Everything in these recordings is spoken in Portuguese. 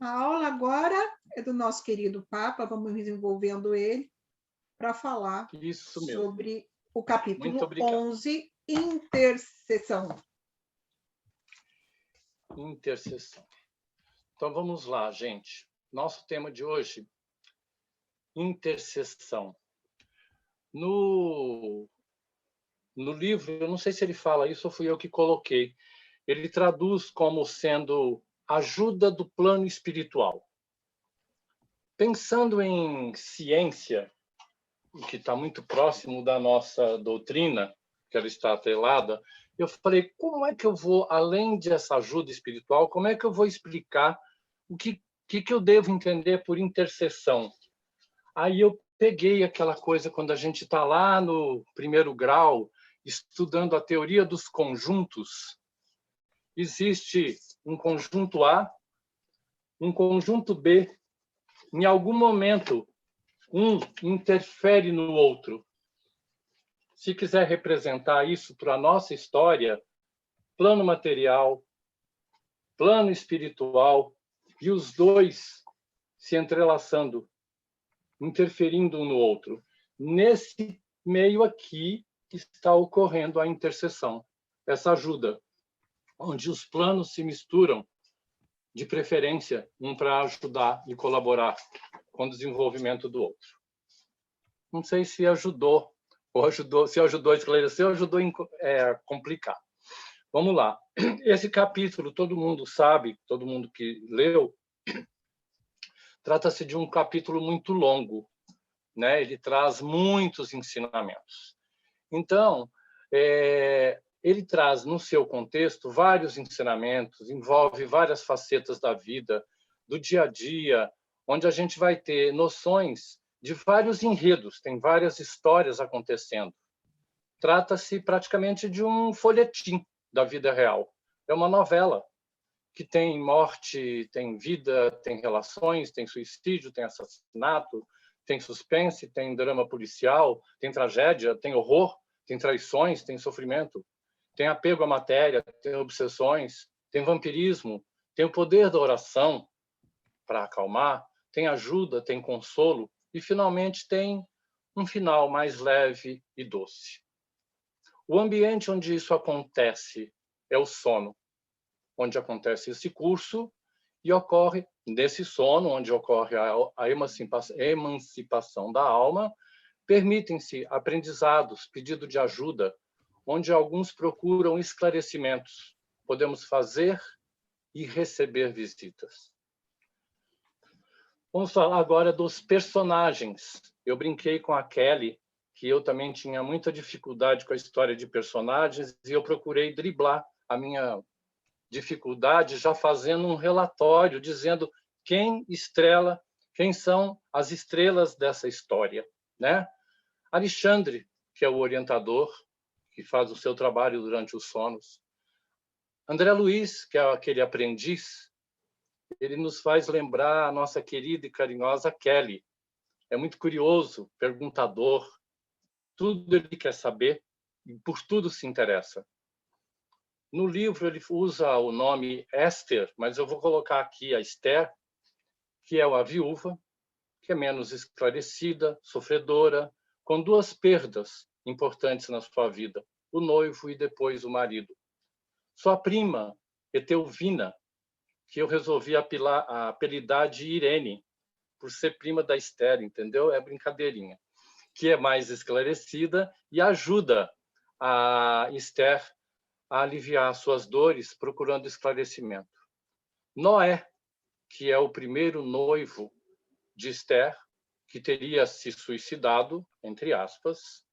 A aula agora é do nosso querido Papa, vamos desenvolvendo ele para falar Isso mesmo. sobre o Muito capítulo obrigado. 11, intercessão. Intercessão. Então vamos lá, gente. Nosso tema de hoje, intercessão. No livro, eu não sei se ele fala isso ou fui eu que coloquei, ele traduz como sendo ajuda do plano espiritual. Pensando em ciência, que está muito próximo da nossa doutrina, que ela está atrelada, eu falei, como é que eu vou, além dessa ajuda espiritual, como é que eu vou explicar o que eu devo entender por intercessão? Aí eu peguei aquela coisa quando a gente está lá no primeiro grau, estudando a teoria dos conjuntos. Existe um conjunto A, um conjunto B. Em algum momento, um interfere no outro. Se quiser representar isso para a nossa história, plano material, plano espiritual, e os dois se entrelaçando, interferindo um no outro. Nesse meio aqui está ocorrendo a intercessão, essa ajuda, onde os planos se misturam, de preferência, um para ajudar e colaborar com o desenvolvimento do outro. Não sei se ajudou, se ajudou a esclarecer ou ajudou a complicar. Vamos lá. Esse capítulo, todo mundo sabe, todo mundo que leu, trata-se de um capítulo muito longo, né? Ele traz muitos ensinamentos. Então, ele traz no seu contexto vários ensinamentos, envolve várias facetas da vida, do dia a dia, onde a gente vai ter noções de vários enredos, tem várias histórias acontecendo. Trata-se praticamente de um folhetim da vida real. É uma novela que tem morte, tem vida, tem relações, tem suicídio, tem assassinato, tem suspense, tem drama policial, tem tragédia, tem horror, tem traições, tem sofrimento, tem apego à matéria, tem obsessões, tem vampirismo, tem o poder da oração para acalmar, tem ajuda, tem consolo e, finalmente, tem um final mais leve e doce. O ambiente onde isso acontece é o sono, onde acontece esse curso e ocorre nesse sono, onde ocorre a emancipação da alma, permitem-se aprendizados, pedido de ajuda, onde alguns procuram esclarecimentos. Podemos fazer e receber visitas. Vamos falar agora dos personagens. Eu brinquei com a Kelly, que eu também tinha muita dificuldade com a história de personagens, e eu procurei driblar a minha dificuldade já fazendo um relatório dizendo quem são as estrelas dessa história, né? Alexandre, que é o orientador, que faz o seu trabalho durante os sonos. André Luiz, que é aquele aprendiz, ele nos faz lembrar a nossa querida e carinhosa Kelly. É muito curioso, perguntador, tudo ele quer saber e por tudo se interessa. No livro ele usa o nome Esther, mas eu vou colocar aqui a Esther, que é a viúva, que é menos esclarecida, sofredora, com duas perdas importantes na sua vida, o noivo e depois o marido. Sua prima, Etelvina, que eu resolvi apelidar de Irene, por ser prima da Esther, entendeu? É brincadeirinha. Que é mais esclarecida e ajuda a Esther a aliviar suas dores, procurando esclarecimento. Noé, que é o primeiro noivo de Esther, que teria se suicidado, entre aspas,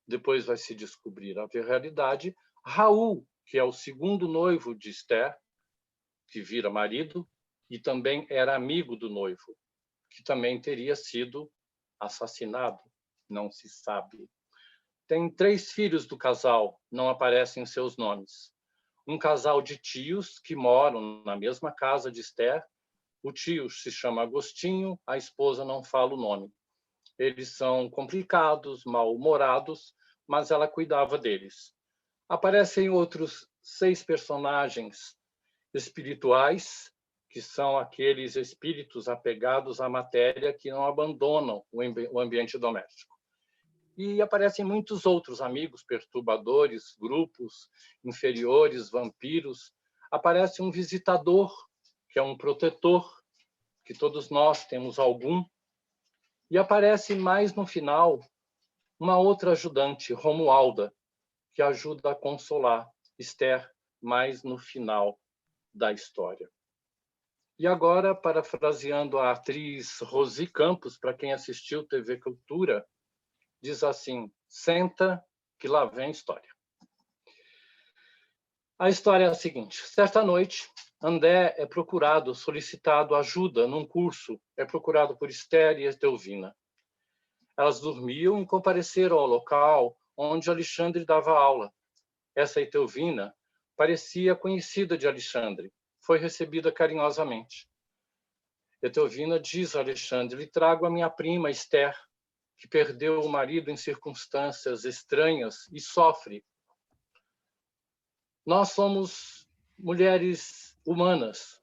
depois vai se descobrir a realidade. Raul, que é o segundo noivo de Esther, que vira marido, e também era amigo do noivo, que também teria sido assassinado, não se sabe. Tem 3 filhos do casal, não aparecem seus nomes. Um casal de tios que moram na mesma casa de Esther. O tio se chama Agostinho, a esposa não fala o nome. Eles são complicados, mal-humorados, mas ela cuidava deles. Aparecem outros 6 personagens espirituais, que são aqueles espíritos apegados à matéria que não abandonam o ambiente doméstico. E aparecem muitos outros amigos perturbadores, grupos inferiores, vampiros. Aparece um visitador, que é um protetor, que todos nós temos algum. E aparece mais no final uma outra ajudante, Romualda, que ajuda a consolar Esther mais no final da história. E agora, parafraseando a atriz Rosi Campos, para quem assistiu TV Cultura, diz assim: senta que lá vem história. A história é a seguinte: certa noite, André é procurado, solicitado ajuda num curso, é procurado por Esther e Etelvina. Elas dormiam e compareceram ao local onde Alexandre dava aula. Essa Etelvina parecia conhecida de Alexandre, foi recebida carinhosamente. Etelvina diz a Alexandre: lhe trago a minha prima Esther, que perdeu o marido em circunstâncias estranhas e sofre. Nós somos mulheres humanas.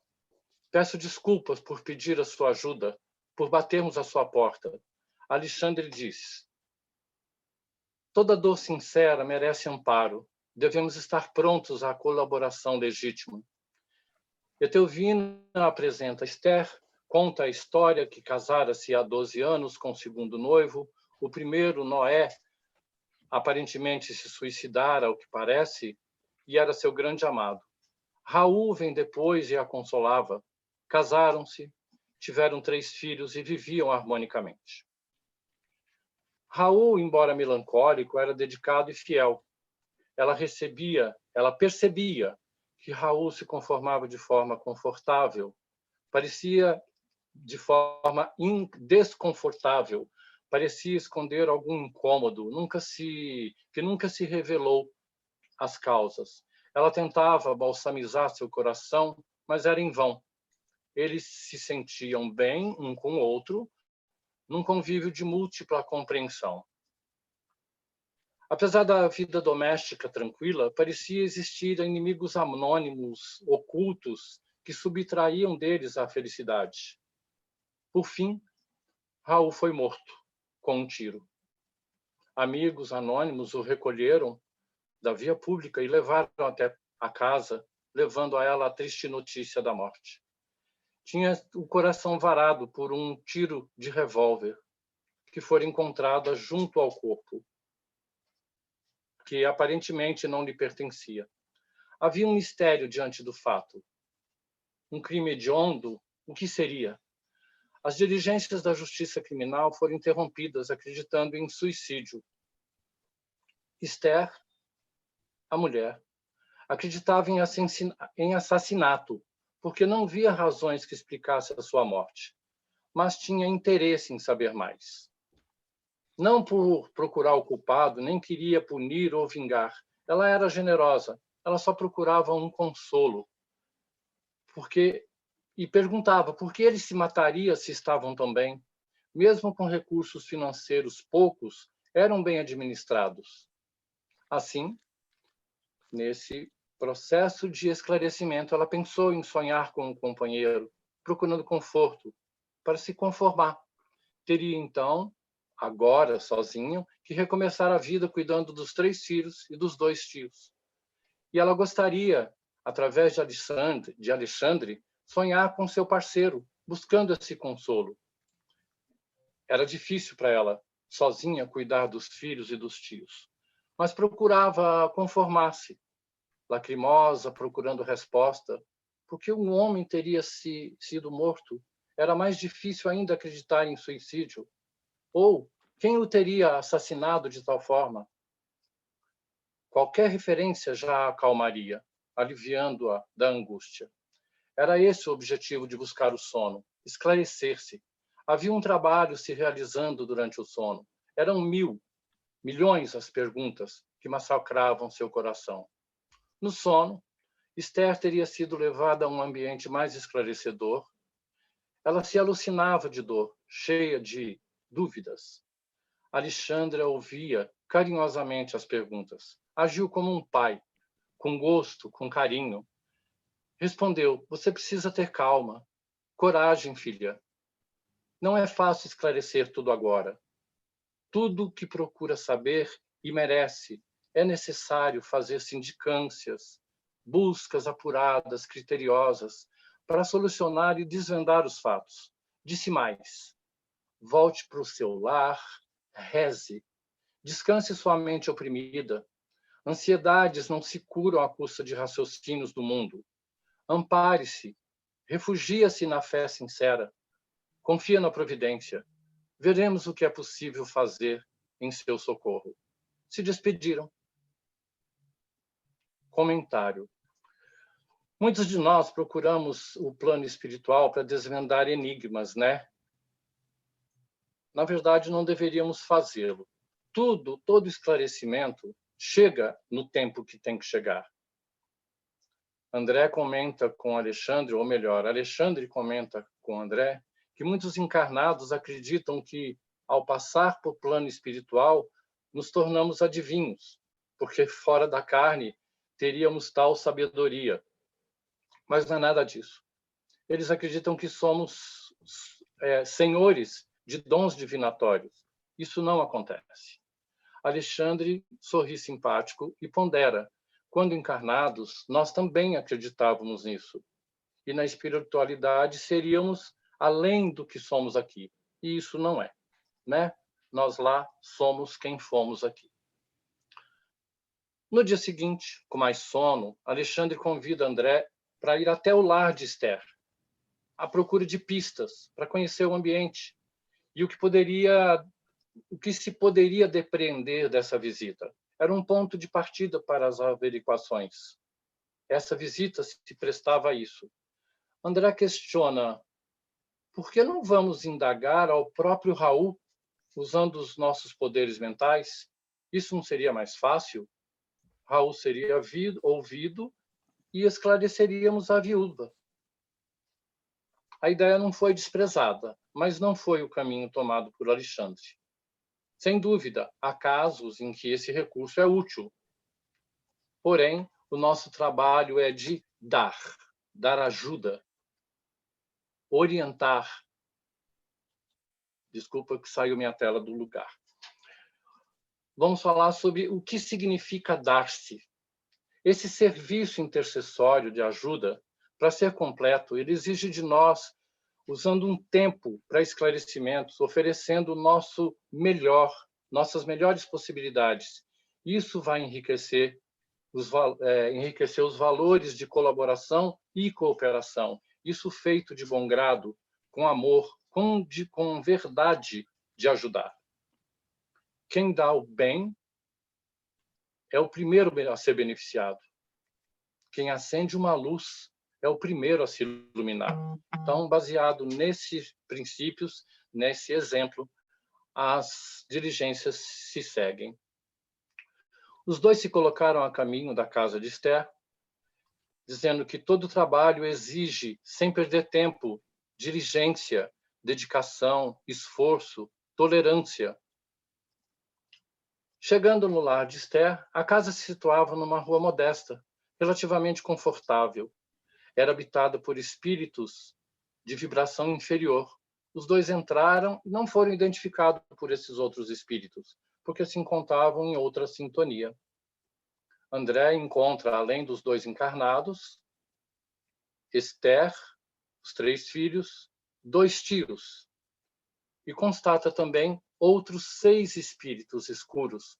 Peço desculpas por pedir a sua ajuda, por batermos à sua porta. Alexandre diz: toda dor sincera merece amparo. Devemos estar prontos à colaboração legítima. Etelvina apresenta Esther, conta a história que casara-se há 12 anos com o segundo noivo. O primeiro, Noé, aparentemente se suicidara, ao que parece, e era seu grande amado. Raul vem depois e a consolava. Casaram-se, tiveram 3 filhos e viviam harmonicamente. Raul, embora melancólico, era dedicado e fiel. Ela percebia que Raul se conformava de forma confortável, parecia de forma desconfortável, parecia esconder algum incômodo, que nunca se revelou as causas. Ela tentava balsamizar seu coração, mas era em vão. Eles se sentiam bem um com o outro, num convívio de múltipla compreensão. Apesar da vida doméstica tranquila, parecia existir inimigos anônimos, ocultos, que subtraíam deles a felicidade. Por fim, Raul foi morto com um tiro. Amigos anônimos o recolheram da via pública e levaram até a casa, levando a ela a triste notícia da morte. Tinha o coração varado por um tiro de revólver, que foi encontrado junto ao corpo, que aparentemente não lhe pertencia. Havia um mistério diante do fato. Um crime hediondo, o que seria? As diligências da justiça criminal foram interrompidas, acreditando em suicídio. Esther, a mulher, acreditava em assassinato, porque não via razões que explicassem a sua morte, mas tinha interesse em saber mais. Não por procurar o culpado, nem queria punir ou vingar. Ela era generosa, ela só procurava um consolo. E perguntava por que ele se mataria se estavam tão bem. Mesmo com recursos financeiros poucos, eram bem administrados. Assim, nesse processo de esclarecimento, ela pensou em sonhar com um companheiro, procurando conforto, para se conformar. Teria, então, agora sozinho, que recomeçar a vida cuidando dos 3 filhos e dos 2 tios. E ela gostaria, através de Alexandre, sonhar com seu parceiro, buscando esse consolo. Era difícil para ela, sozinha, cuidar dos filhos e dos tios, mas procurava conformar-se, lacrimosa, procurando resposta. Porque um homem teria sido morto? Era mais difícil ainda acreditar em suicídio. Ou quem o teria assassinado de tal forma? Qualquer referência já a acalmaria, aliviando-a da angústia. Era esse o objetivo de buscar o sono, esclarecer-se. Havia um trabalho se realizando durante o sono. Eram milhões as perguntas que massacravam seu coração. No sono, Esther teria sido levada a um ambiente mais esclarecedor. Ela se alucinava de dor, cheia de dúvidas. Alexandra ouvia carinhosamente as perguntas. Agiu como um pai, com gosto, com carinho. Respondeu: você precisa ter calma. Coragem, filha. Não é fácil esclarecer tudo agora. Tudo o que procura saber e merece é necessário fazer sindicâncias, buscas apuradas, criteriosas, para solucionar e desvendar os fatos. Disse mais: volte para o seu lar, reze, descanse sua mente oprimida. Ansiedades não se curam à custa de raciocínios do mundo. Ampare-se, refugia-se na fé sincera, confia na providência. Veremos o que é possível fazer em seu socorro. Se despediram. Comentário. Muitos de nós procuramos o plano espiritual para desvendar enigmas, né? Na verdade, não deveríamos fazê-lo. Todo esclarecimento chega no tempo que tem que chegar. André comenta com Alexandre, ou melhor, Alexandre comenta com André, que muitos encarnados acreditam que, ao passar por plano espiritual, nos tornamos adivinhos, porque fora da carne teríamos tal sabedoria. Mas não é nada disso. Eles acreditam que somos senhores de dons divinatórios. Isso não acontece. Alexandre sorri simpático e pondera: quando encarnados, nós também acreditávamos nisso. E na espiritualidade seríamos além do que somos aqui. E isso não é, né? Nós lá somos quem fomos aqui. No dia seguinte, com mais sono, Alexandre convida André para ir até o lar de Esther, à procura de pistas para conhecer o ambiente e o que se poderia depreender dessa visita. Era um ponto de partida para as averiguações. Essa visita se prestava a isso. André questiona: por que não vamos indagar ao próprio Raul, usando os nossos poderes mentais? Isso não seria mais fácil? Raul seria ouvido e esclareceríamos a viúva. A ideia não foi desprezada, mas não foi o caminho tomado por Alexandre. Sem dúvida, há casos em que esse recurso é útil. Porém, o nosso trabalho é de dar ajuda, orientar. Desculpa que saiu minha tela do lugar. Vamos falar sobre o que significa dar-se. Esse serviço intercessório de ajuda, para ser completo, ele exige de nós, usando um tempo para esclarecimentos, oferecendo o nosso melhor, nossas melhores possibilidades. Isso vai enriquecer os valores de colaboração e cooperação. Isso feito de bom grado, com amor, com verdade de ajudar. Quem dá o bem é o primeiro a ser beneficiado. Quem acende uma luz é o primeiro a se iluminar. Então, baseado nesses princípios, nesse exemplo, as diligências se seguem. Os dois se colocaram a caminho da casa de Esther, dizendo que todo trabalho exige, sem perder tempo, diligência, dedicação, esforço, tolerância. Chegando no lar de Esther, a casa se situava numa rua modesta, relativamente confortável. Era habitada por espíritos de vibração inferior. Os dois entraram e não foram identificados por esses outros espíritos, porque se encontravam em outra sintonia. André encontra, além dos dois encarnados, Esther, os 3 filhos, 2 tios, e constata também outros 6 espíritos escuros,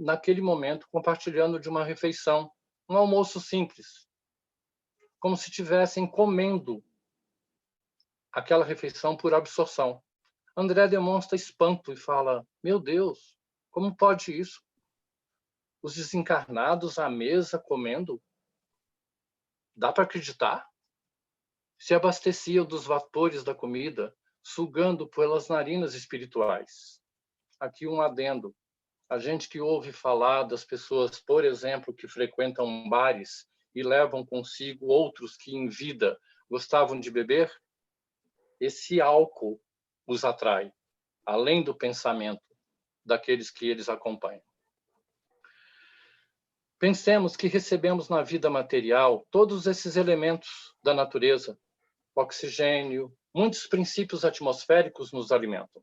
naquele momento compartilhando de uma refeição, um almoço simples, como se estivessem comendo aquela refeição por absorção. André demonstra espanto e fala: meu Deus, como pode isso? Os desencarnados à mesa comendo? Dá para acreditar? Se abasteciam dos vapores da comida, sugando pelas narinas espirituais. Aqui um adendo. A gente que ouve falar das pessoas, por exemplo, que frequentam bares e levam consigo outros que em vida gostavam de beber, esse álcool os atrai, além do pensamento daqueles que eles acompanham. Pensemos que recebemos na vida material todos esses elementos da natureza, oxigênio, muitos princípios atmosféricos nos alimentam.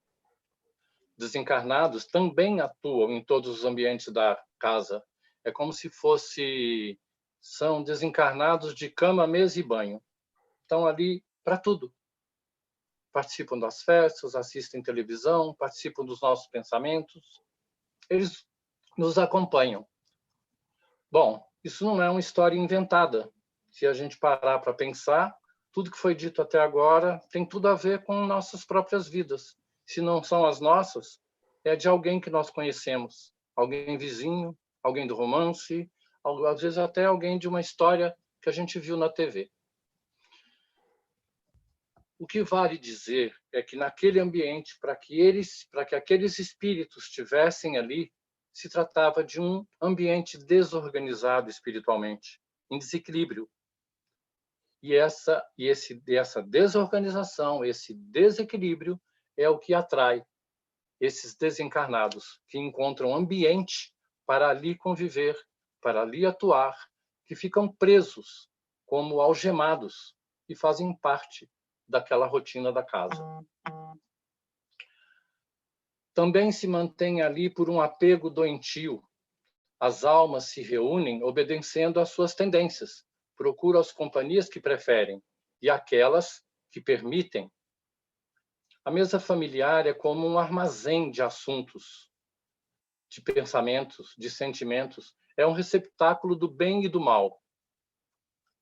Desencarnados também atuam em todos os ambientes da casa. É como se são desencarnados de cama, mesa e banho. Estão ali para tudo. Participam das festas, assistem televisão, participam dos nossos pensamentos. Eles nos acompanham. Bom, isso não é uma história inventada. Se a gente parar para pensar, tudo que foi dito até agora tem tudo a ver com nossas próprias vidas. Se não são as nossas, é de alguém que nós conhecemos. Alguém vizinho, alguém do romance, às vezes até alguém de uma história que a gente viu na TV. O que vale dizer é que naquele ambiente, para que aqueles espíritos estivessem ali, se tratava de um ambiente desorganizado espiritualmente, em desequilíbrio. E essa desorganização, esse desequilíbrio é o que atrai esses desencarnados, que encontram ambiente para ali conviver, para ali atuar, que ficam presos, como algemados, e fazem parte daquela rotina da casa. Também se mantém ali por um apego doentio. As almas se reúnem obedecendo às suas tendências, procuram as companhias que preferem e aquelas que permitem. A mesa familiar é como um armazém de assuntos, de pensamentos, de sentimentos. É um receptáculo do bem e do mal.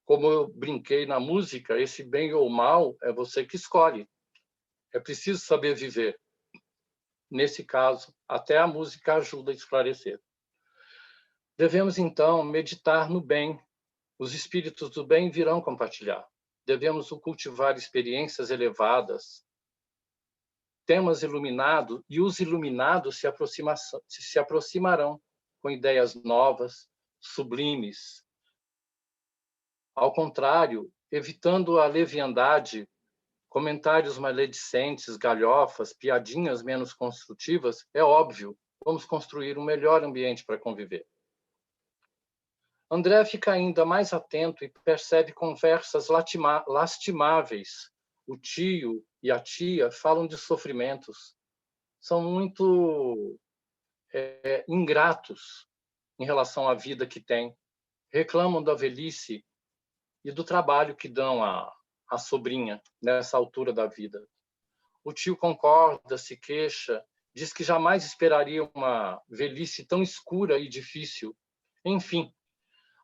Como eu brinquei na música, esse bem ou mal é você que escolhe. É preciso saber viver. Nesse caso, até a música ajuda a esclarecer. Devemos, então, meditar no bem. Os espíritos do bem virão compartilhar. Devemos cultivar experiências elevadas, temas iluminados, e os iluminados se aproximarão com ideias novas, sublimes. Ao contrário, evitando a leviandade, comentários maledicentes, galhofas, piadinhas menos construtivas, é óbvio, vamos construir um melhor ambiente para conviver. André fica ainda mais atento e percebe conversas lastimáveis. O tio e a tia falam de sofrimentos. São muito ingratos em relação à vida que têm. Reclamam da velhice e do trabalho que dão à sobrinha nessa altura da vida. O tio concorda, se queixa, diz que jamais esperaria uma velhice tão escura e difícil. Enfim,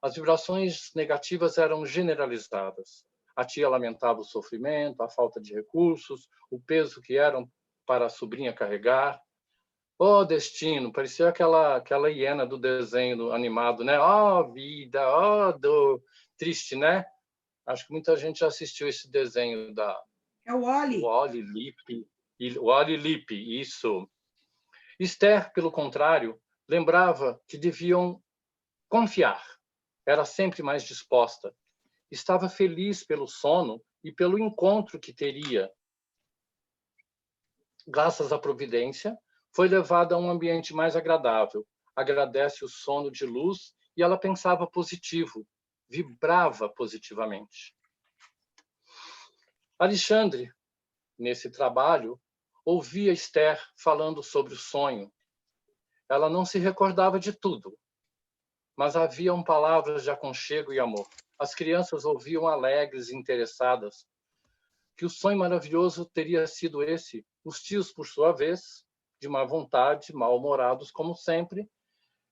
as vibrações negativas eram generalizadas. A tia lamentava o sofrimento, a falta de recursos, o peso que eram para a sobrinha carregar. Oh, destino, parecia aquela hiena do desenho animado, né? Oh, vida, oh, dor, triste, né? Acho que muita gente já assistiu esse desenho É o Oli. O Oli Lippe, isso. Esther, pelo contrário, lembrava que deviam confiar. Era sempre mais disposta. Estava feliz pelo sono e pelo encontro que teria. Graças à providência, foi levada a um ambiente mais agradável. Agradece o sono de luz e ela pensava positivo, vibrava positivamente. Alexandre, nesse trabalho, ouvia Esther falando sobre o sonho. Ela não se recordava de tudo, mas haviam palavras de aconchego e amor. As crianças ouviam alegres e interessadas. Que o sonho maravilhoso teria sido esse. Os tios, por sua vez, de má vontade, mal-humorados como sempre,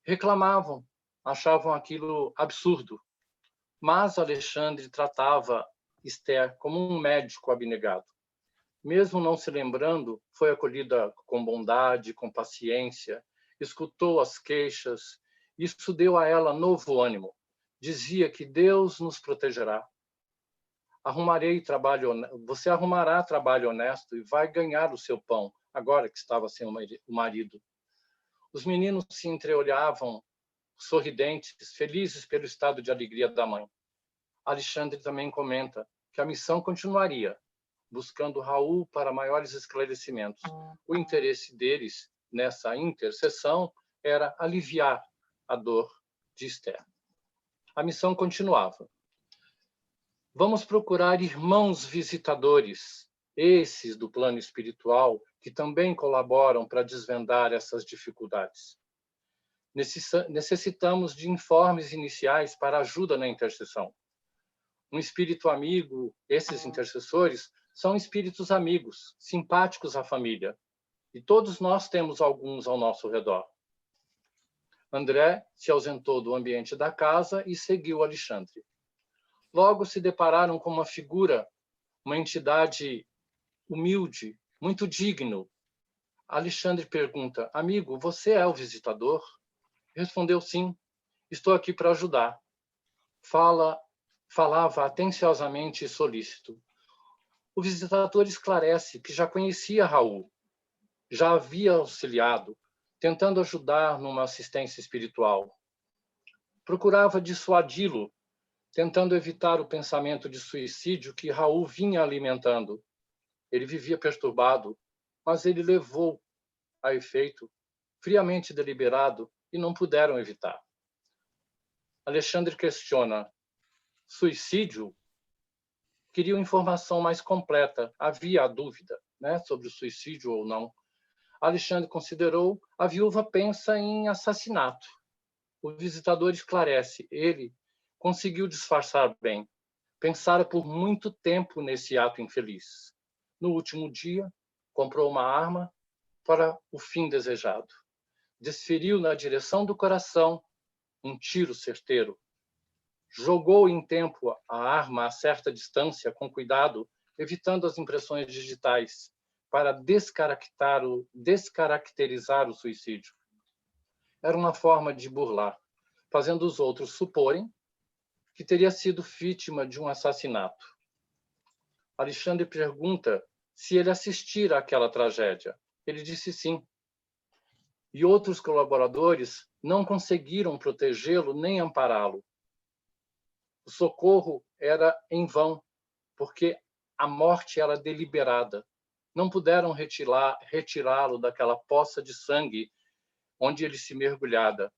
reclamavam, achavam aquilo absurdo. Mas Alexandre tratava Esther como um médico abnegado. Mesmo não se lembrando, foi acolhida com bondade, com paciência, escutou as queixas. Isso deu a ela novo ânimo. Dizia que Deus nos protegerá. Você arrumará trabalho honesto e vai ganhar o seu pão, agora que estava sem o marido. Os meninos se entreolhavam, sorridentes, felizes pelo estado de alegria da mãe. Alexandre também comenta que a missão continuaria, buscando Raul para maiores esclarecimentos. O interesse deles nessa intercessão era aliviar a dor de Esther. A missão continuava. Vamos procurar irmãos visitadores, esses do plano espiritual, que também colaboram para desvendar essas dificuldades. Necessitamos de informes iniciais para ajuda na intercessão. Um espírito amigo, esses intercessores, são espíritos amigos, simpáticos à família. E todos nós temos alguns ao nosso redor. André se ausentou do ambiente da casa e seguiu Alexandre. Logo se depararam com uma figura, uma entidade humilde, muito digno. Alexandre pergunta: amigo, você é o visitador? Respondeu: sim, estou aqui para ajudar. Falava atenciosamente e solícito. O visitador esclarece que já conhecia Raul, já havia auxiliado, tentando ajudar numa assistência espiritual. Procurava dissuadi-lo, tentando evitar o pensamento de suicídio que Raul vinha alimentando. Ele vivia perturbado, mas ele levou a efeito, friamente deliberado, e não puderam evitar. Alexandre questiona: suicídio? Queria informação mais completa. Havia a dúvida, né, sobre o suicídio ou não. Alexandre considerou: a viúva pensa em assassinato. O visitador esclarece: ele conseguiu disfarçar bem. Pensara por muito tempo nesse ato infeliz. No último dia, comprou uma arma para o fim desejado. Desferiu na direção do coração um tiro certeiro. Jogou em tempo a arma a certa distância, com cuidado, evitando as impressões digitais, para descaracterizar o suicídio. Era uma forma de burlar, fazendo os outros suporem que teria sido vítima de um assassinato. Alexandre pergunta se ele assistira àquela tragédia. Ele disse sim. E outros colaboradores não conseguiram protegê-lo nem ampará-lo. O socorro era em vão, porque a morte era deliberada. Não puderam retirá-lo daquela poça de sangue onde ele se mergulhara,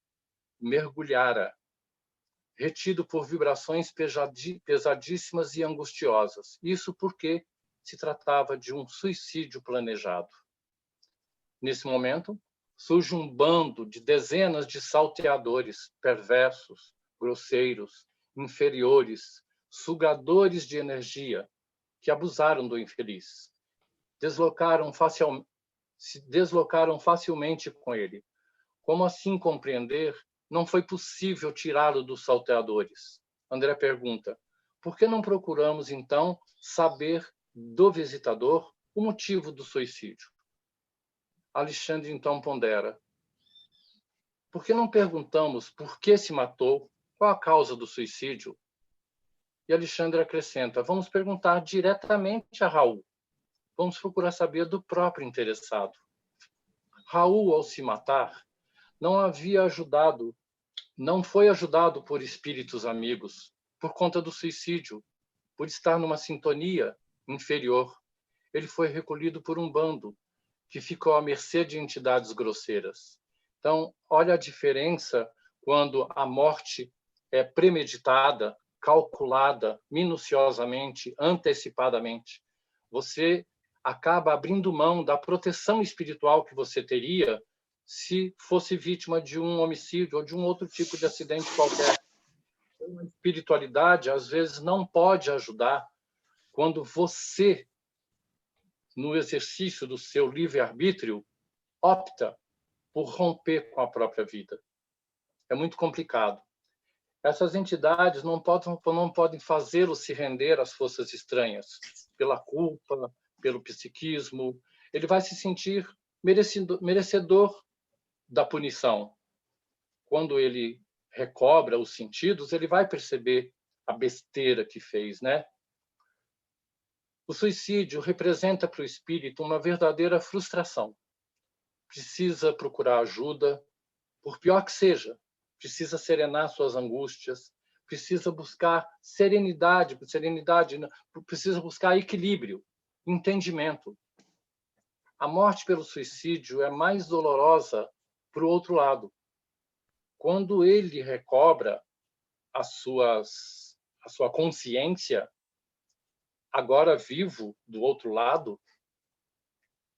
retido por vibrações pesadíssimas e angustiosas. Isso porque se tratava de um suicídio planejado. Nesse momento, surge um bando de dezenas de salteadores perversos, grosseiros, inferiores, sugadores de energia, que abusaram do infeliz. Se deslocaram facilmente com ele. Como assim compreender? Não foi possível tirá-lo dos salteadores. André pergunta: por que não procuramos, então, saber do visitador o motivo do suicídio? Alexandre, então, pondera: por que não perguntamos por que se matou, qual a causa do suicídio? E Alexandre acrescenta: vamos perguntar diretamente a Raul. Vamos procurar saber do próprio interessado. Raul, ao se matar, não foi ajudado por espíritos amigos, por conta do suicídio, por estar numa sintonia inferior. Ele foi recolhido por um bando que ficou à mercê de entidades grosseiras. Então, olha a diferença quando a morte é premeditada, calculada, minuciosamente, antecipadamente. Você acaba abrindo mão da proteção espiritual que você teria se fosse vítima de um homicídio ou de um outro tipo de acidente qualquer. A espiritualidade, às vezes, não pode ajudar quando você, no exercício do seu livre-arbítrio, opta por romper com a própria vida. É muito complicado. Essas entidades não podem fazê-lo se render às forças estranhas, pela culpa, pelo psiquismo. Ele vai se sentir merecedor da punição. Quando ele recobra os sentidos, ele vai perceber a besteira que fez, né? O suicídio representa para o espírito uma verdadeira frustração. Precisa procurar ajuda, por pior que seja. Precisa serenar suas angústias, precisa buscar serenidade, precisa buscar equilíbrio, entendimento. A morte pelo suicídio é mais dolorosa para o outro lado. Quando ele recobra a sua consciência, agora vivo do outro lado,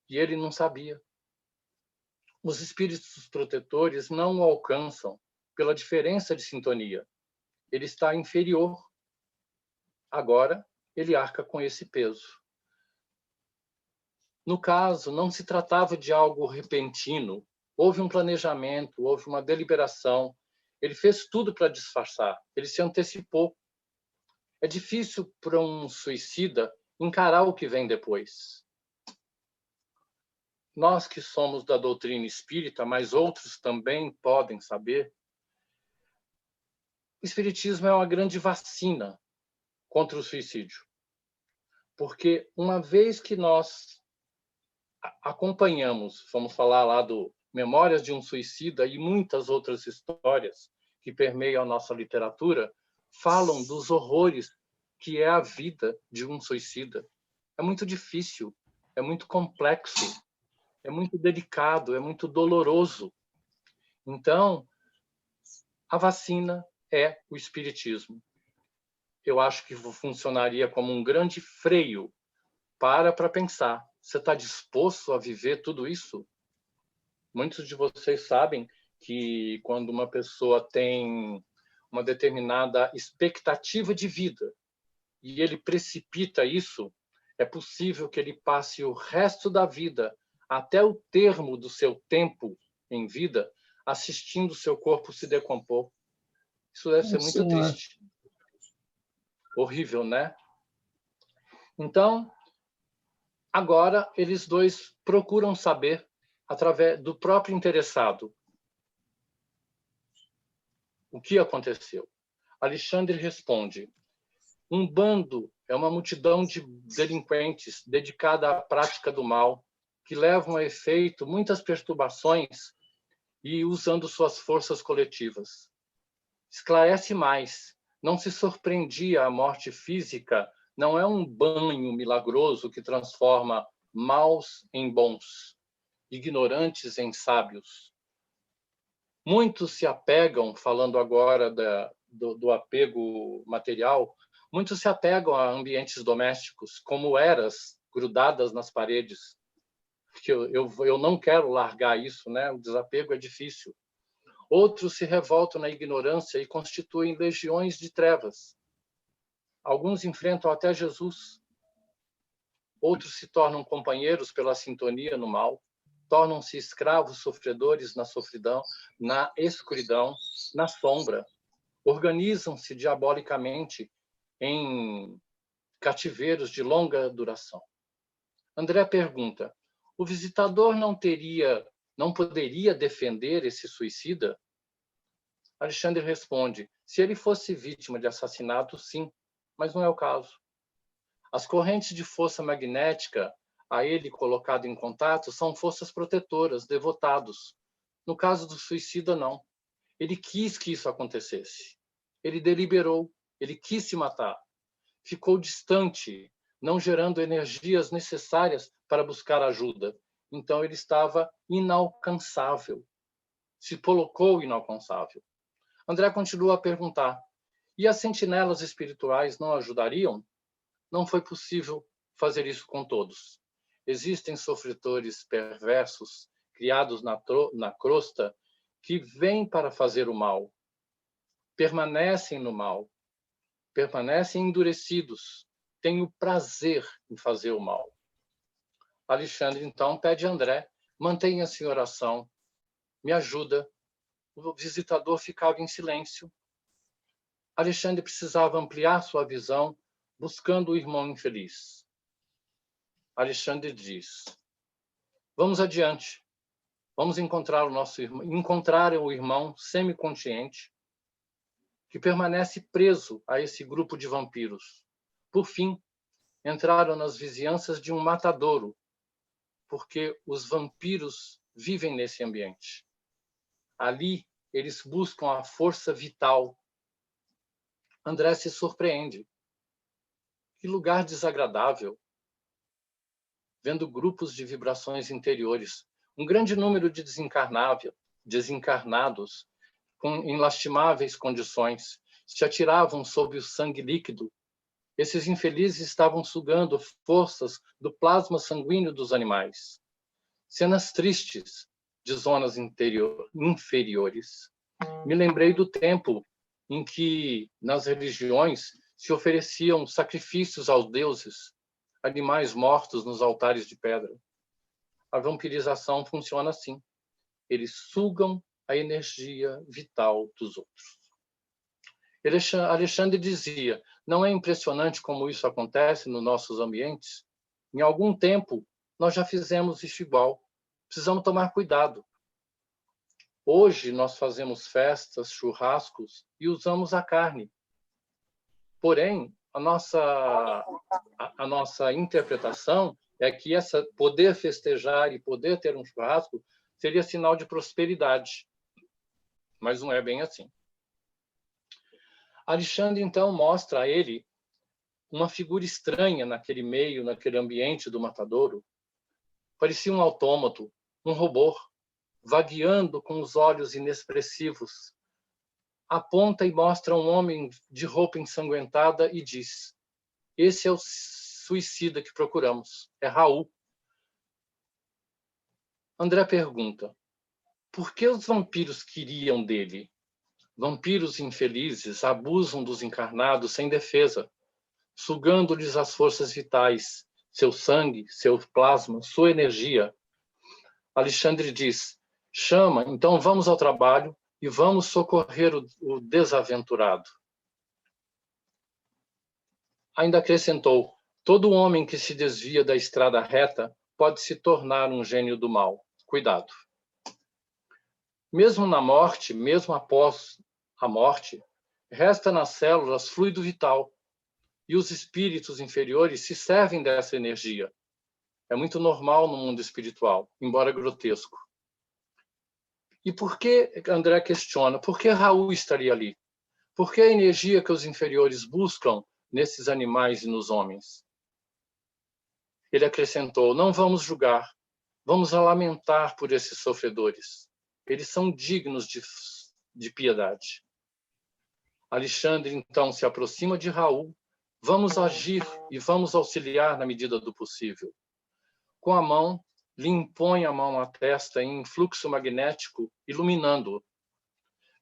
e ele não sabia. Os espíritos protetores não o alcançam pela diferença de sintonia. Ele está inferior. Agora, ele arca com esse peso. No caso, não se tratava de algo repentino. Houve um planejamento, houve uma deliberação. Ele fez tudo para disfarçar. Ele se antecipou. É difícil para um suicida encarar o que vem depois. Nós que somos da doutrina espírita, mas outros também podem saber, o espiritismo é uma grande vacina contra o suicídio. Porque uma vez que nós acompanhamos, vamos falar lá do Memórias de um Suicida e muitas outras histórias que permeiam a nossa literatura, falam dos horrores que é a vida de um suicida. É muito difícil, é muito complexo, é muito delicado, é muito doloroso. Então, a vacina é o espiritismo. Eu acho que funcionaria como um grande freio para pensar. Você está disposto a viver tudo isso? Muitos de vocês sabem que quando uma pessoa tem uma determinada expectativa de vida e ele precipita isso, é possível que ele passe o resto da vida, até o termo do seu tempo em vida, assistindo seu corpo se decompor. Isso deve ser muito triste. Horrível, né? Então, agora eles dois procuram saber, através do próprio interessado, o que aconteceu. Alexandre responde: um bando é uma multidão de delinquentes dedicada à prática do mal, que levam a efeito muitas perturbações e usando suas forças coletivas. Esclarece mais. Não se surpreendia a morte física, não é um banho milagroso que transforma maus em bons, ignorantes em sábios. Muitos se apegam, falando agora do apego material, muitos se apegam a ambientes domésticos, como eras grudadas nas paredes. Porque eu não quero largar isso, né? O desapego é difícil. Outros se revoltam na ignorância e constituem legiões de trevas. Alguns enfrentam até Jesus. Outros se tornam companheiros pela sintonia no mal. Tornam-se escravos sofredores na sofridão, na escuridão, na sombra. Organizam-se diabolicamente em cativeiros de longa duração. André pergunta: o visitador não poderia defender esse suicida? Alexandre responde: se ele fosse vítima de assassinato, sim, mas não é o caso. As correntes de força magnética a ele colocado em contato são forças protetoras, devotados. No caso do suicida, não. Ele quis que isso acontecesse. Ele deliberou, ele quis se matar. Ficou distante, não gerando energias necessárias para buscar ajuda. Então ele estava inalcançável. Se colocou inalcançável. André continua a perguntar: e as sentinelas espirituais não ajudariam? Não foi possível fazer isso com todos. Existem sofredores perversos, criados na crosta, que vêm para fazer o mal. Permanecem no mal. Permanecem endurecidos. Têm o prazer em fazer o mal. Alexandre, então, pede a André: mantenha-se em oração. Me ajuda. O visitador ficava em silêncio. Alexandre precisava ampliar sua visão, buscando o irmão infeliz. Alexandre diz: vamos adiante. Vamos encontrar o irmão semiconsciente que permanece preso a esse grupo de vampiros. Por fim, entraram nas vizinhanças de um matadouro, porque os vampiros vivem nesse ambiente. Ali, eles buscam a força vital. André se surpreende. Que lugar desagradável. Vendo grupos de vibrações interiores, um grande número de desencarnados, em lastimáveis condições, se atiravam sob o sangue líquido. Esses infelizes estavam sugando forças do plasma sanguíneo dos animais. Cenas tristes de zonas inferiores. Me lembrei do tempo em que, nas religiões, se ofereciam sacrifícios aos deuses, animais mortos nos altares de pedra. A vampirização funciona assim. Eles sugam a energia vital dos outros. Alexandre dizia, não é impressionante como isso acontece nos nossos ambientes? Em algum tempo, nós já fizemos isso igual. Precisamos tomar cuidado. Hoje, nós fazemos festas, churrascos e usamos a carne. Porém, a nossa interpretação é que poder festejar e poder ter um churrasco seria sinal de prosperidade. Mas não é bem assim. Alexandre, então, mostra a ele uma figura estranha naquele meio, naquele ambiente do matadouro. Parecia um autômato, um robô, vagueando com os olhos inexpressivos. Aponta e mostra um homem de roupa ensanguentada e diz: esse é o suicida que procuramos, é Raul. André pergunta: por que os vampiros queriam dele? Vampiros infelizes abusam dos encarnados sem defesa, sugando-lhes as forças vitais, seu sangue, seu plasma, sua energia. Alexandre diz: chama, então vamos ao trabalho e vamos socorrer o desaventurado. Ainda acrescentou: todo homem que se desvia da estrada reta pode se tornar um gênio do mal. Cuidado. Mesmo na morte, mesmo após a morte, resta nas células fluido vital. E os espíritos inferiores se servem dessa energia. É muito normal no mundo espiritual, embora grotesco. E por que, André questiona, por que Raul estaria ali? Por que a energia que os inferiores buscam nesses animais e nos homens? Ele acrescentou: não vamos julgar, vamos lamentar por esses sofredores. Eles são dignos de piedade. Alexandre, então, se aproxima de Raul. Vamos agir e vamos auxiliar na medida do possível. Com a mão, lhe impõe a mão à testa em fluxo magnético, iluminando-o.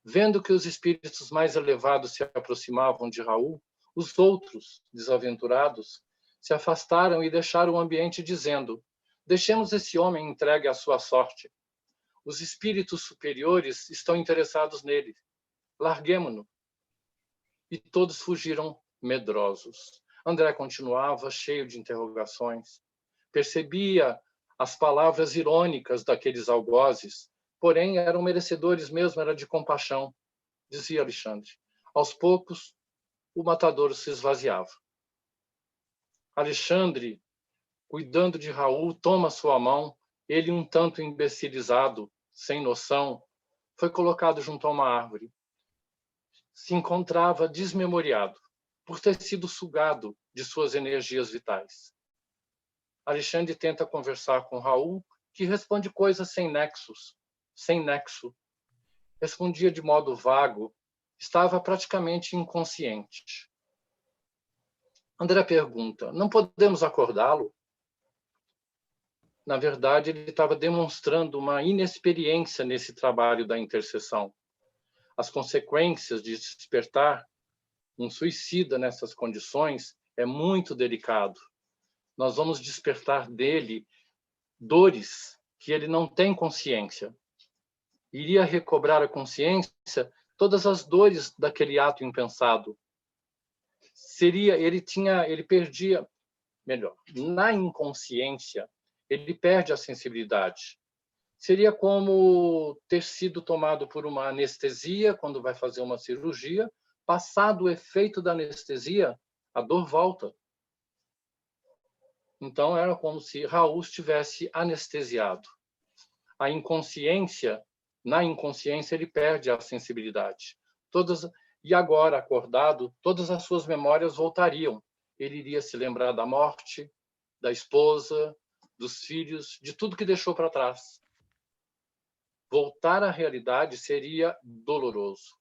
Vendo que os espíritos mais elevados se aproximavam de Raul, os outros, desaventurados, se afastaram e deixaram o ambiente dizendo: deixemos esse homem entregue à sua sorte. Os espíritos superiores estão interessados nele. Larguemo-no. E todos fugiram medrosos. André continuava cheio de interrogações. Percebia as palavras irônicas daqueles algozes, porém eram merecedores mesmo, era de compaixão, dizia Alexandre. Aos poucos, o matadouro se esvaziava. Alexandre, cuidando de Raul, toma sua mão, ele um tanto imbecilizado, sem noção, foi colocado junto a uma árvore. Se encontrava desmemoriado, por ter sido sugado de suas energias vitais. Alexandre tenta conversar com Raul, que responde coisas sem nexos, sem nexo. Respondia de modo vago, estava praticamente inconsciente. André pergunta: não podemos acordá-lo? Na verdade, ele estava demonstrando uma inexperiência nesse trabalho da intercessão. As consequências de despertar um suicida nessas condições é muito delicado. Nós vamos despertar dele dores que ele não tem consciência. Iria recobrar a consciência todas as dores daquele ato impensado. Ele perdia, melhor, na inconsciência, ele perde a sensibilidade. Seria como ter sido tomado por uma anestesia quando vai fazer uma cirurgia, passado o efeito da anestesia, a dor volta. Então, era como se Raul estivesse anestesiado. A inconsciência, na inconsciência, ele perde a sensibilidade. E agora, acordado, todas as suas memórias voltariam. Ele iria se lembrar da morte, da esposa, dos filhos, de tudo que deixou para trás. Voltar à realidade seria doloroso.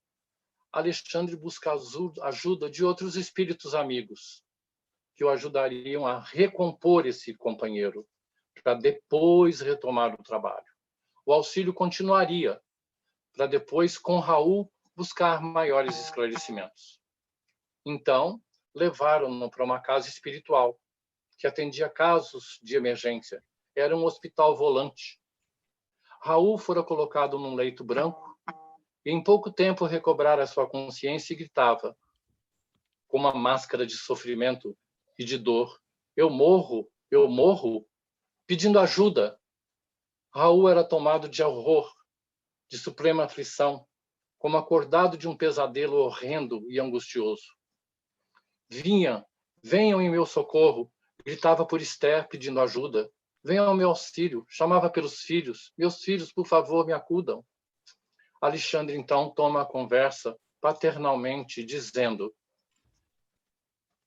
Alexandre busca ajuda de outros espíritos amigos, que o ajudariam a recompor esse companheiro, para depois retomar o trabalho. O auxílio continuaria, para depois, com Raul, buscar maiores esclarecimentos. Então, levaram-no para uma casa espiritual, que atendia casos de emergência. Era um hospital volante. Raul fora colocado num leito branco e, em pouco tempo, recobrara sua consciência e gritava, com uma máscara de sofrimento e de dor: eu morro, pedindo ajuda. Raul era tomado de horror, de suprema aflição, como acordado de um pesadelo horrendo e angustioso. Venham em meu socorro, gritava por Esther pedindo ajuda. Venham ao meu auxílio, chamava pelos filhos. Meus filhos, por favor, me acudam. Alexandre, então, toma a conversa paternalmente, dizendo: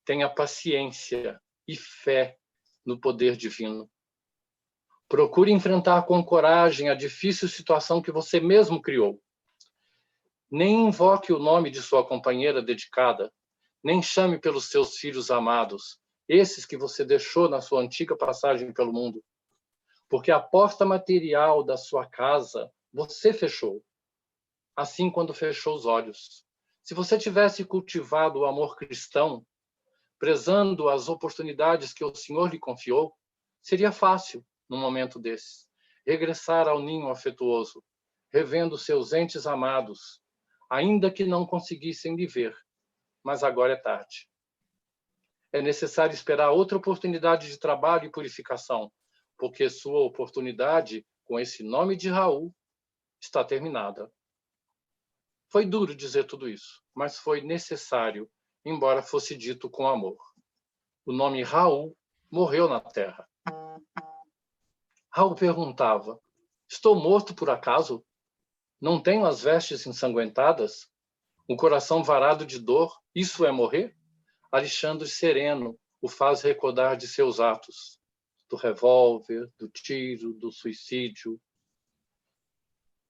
tenha paciência e fé no poder divino. Procure enfrentar com coragem a difícil situação que você mesmo criou. Nem invoque o nome de sua companheira dedicada, nem chame pelos seus filhos amados, esses que você deixou na sua antiga passagem pelo mundo. Porque a porta material da sua casa você fechou, assim quando fechou os olhos. Se você tivesse cultivado o amor cristão, prezando as oportunidades que o Senhor lhe confiou, seria fácil, num momento desses, regressar ao ninho afetuoso, revendo seus entes amados, ainda que não conseguissem lhe ver, mas agora é tarde. É necessário esperar outra oportunidade de trabalho e purificação, porque sua oportunidade, com esse nome de Raul, está terminada. Foi duro dizer tudo isso, mas foi necessário, embora fosse dito com amor. O nome Raul morreu na terra. Raul perguntava: estou morto por acaso? Não tenho as vestes ensanguentadas? O coração varado de dor? Isso é morrer? Alexandre sereno o faz recordar de seus atos, do revólver, do tiro, do suicídio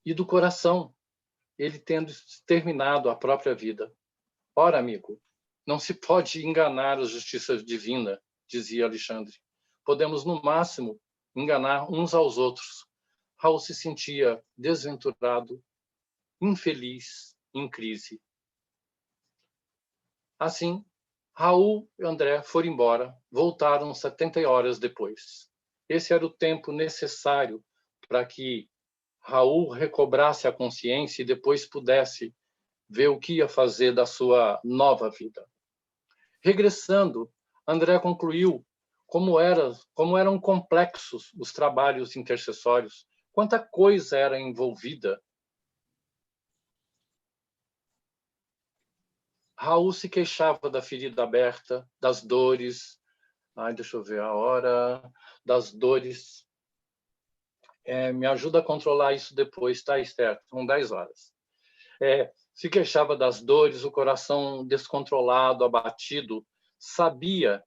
e do coração, ele tendo terminado a própria vida. Ora, amigo, não se pode enganar a justiça divina, dizia Alexandre. Podemos, no máximo, enganar uns aos outros. Raul se sentia desventurado, infeliz, em crise. Assim, Raul e André foram embora, voltaram 70 horas depois. Esse era o tempo necessário para que Raul recobrasse a consciência e depois pudesse ver o que ia fazer da sua nova vida. Regressando, André concluiu como eram complexos os trabalhos intercessórios, quanta coisa era envolvida. Raul se queixava da ferida aberta, das dores, deixa eu ver a hora, das dores. Me ajuda a controlar isso depois, tá, Esther? São 10 horas. Se queixava das dores, o coração descontrolado, abatido, sabia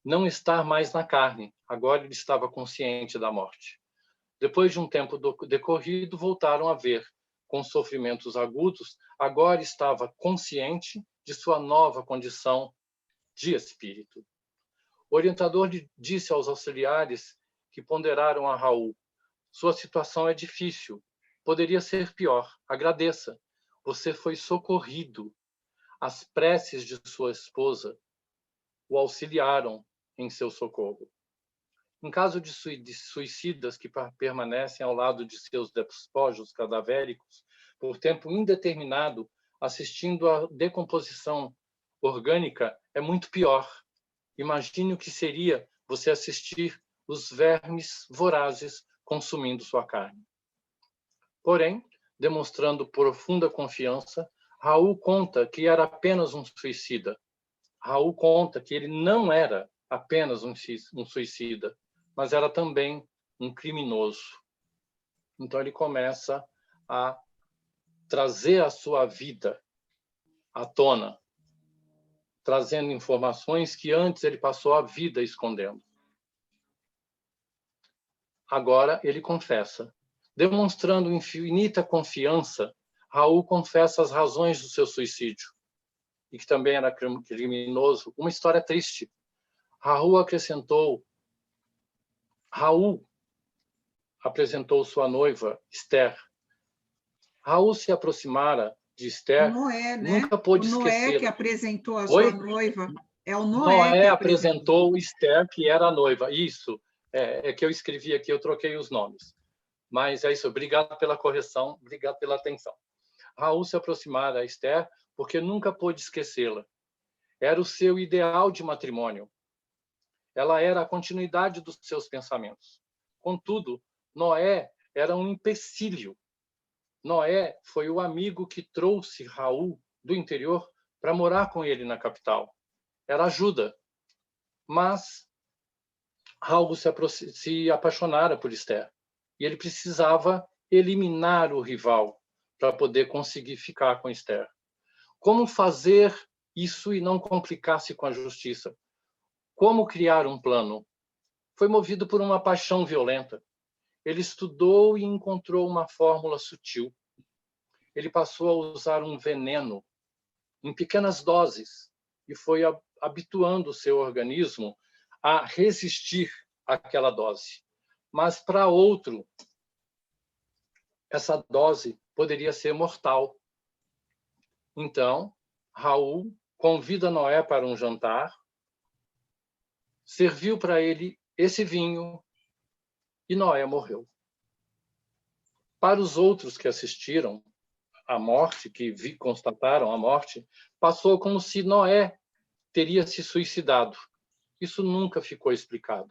não estar mais na carne. Agora ele estava consciente da morte. Depois de um tempo decorrido, voltaram a ver, com sofrimentos agudos, agora estava consciente de sua nova condição de espírito. O orientador disse aos auxiliares que ponderaram a Raul: sua situação é difícil, poderia ser pior, agradeça. Você foi socorrido. As preces de sua esposa o auxiliaram em seu socorro. Em caso de suicidas que permanecem ao lado de seus despojos cadavéricos por tempo indeterminado, assistindo à decomposição orgânica, é muito pior. Imagine o que seria você assistir os vermes vorazes consumindo sua carne. Porém, demonstrando profunda confiança, Raul conta que era apenas um suicida. Raul conta que ele não era apenas um suicida, mas era também um criminoso. Então ele começa a trazer a sua vida à tona, trazendo informações que antes ele passou a vida escondendo. Agora ele confessa, demonstrando infinita confiança. Raul confessa as razões do seu suicídio, e que também era criminoso. Uma história triste. Raul apresentou sua noiva, Esther. Raul se aproximara de Esther, Noé, né? nunca pôde o Noé esquecê-la. que apresentou a Oi? sua noiva. É o Noé Noé que apresentou Esther, que era a noiva. Isso, é que eu escrevi aqui, eu troquei os nomes. Mas é isso, obrigado pela correção, obrigado pela atenção. Raul se aproximara a Esther porque nunca pôde esquecê-la. Era o seu ideal de matrimônio. Ela era a continuidade dos seus pensamentos. Contudo, Noé era um empecilho. Noé foi o amigo que trouxe Raul do interior para morar com ele na capital. Era ajuda. Mas Raul se apaixonara por Esther. E ele precisava eliminar o rival para poder conseguir ficar com Esther. Como fazer isso e não complicar-se com a justiça? Como criar um plano? Foi movido por uma paixão violenta. Ele estudou e encontrou uma fórmula sutil. Ele passou a usar um veneno em pequenas doses e foi habituando o seu organismo a resistir àquela dose. Mas para outro, essa dose poderia ser mortal. Então, Raul convida Noé para um jantar, serviu para ele esse vinho e Noé morreu. Para os outros que assistiram à morte, que constataram a morte, passou como se Noé teria se suicidado. Isso nunca ficou explicado.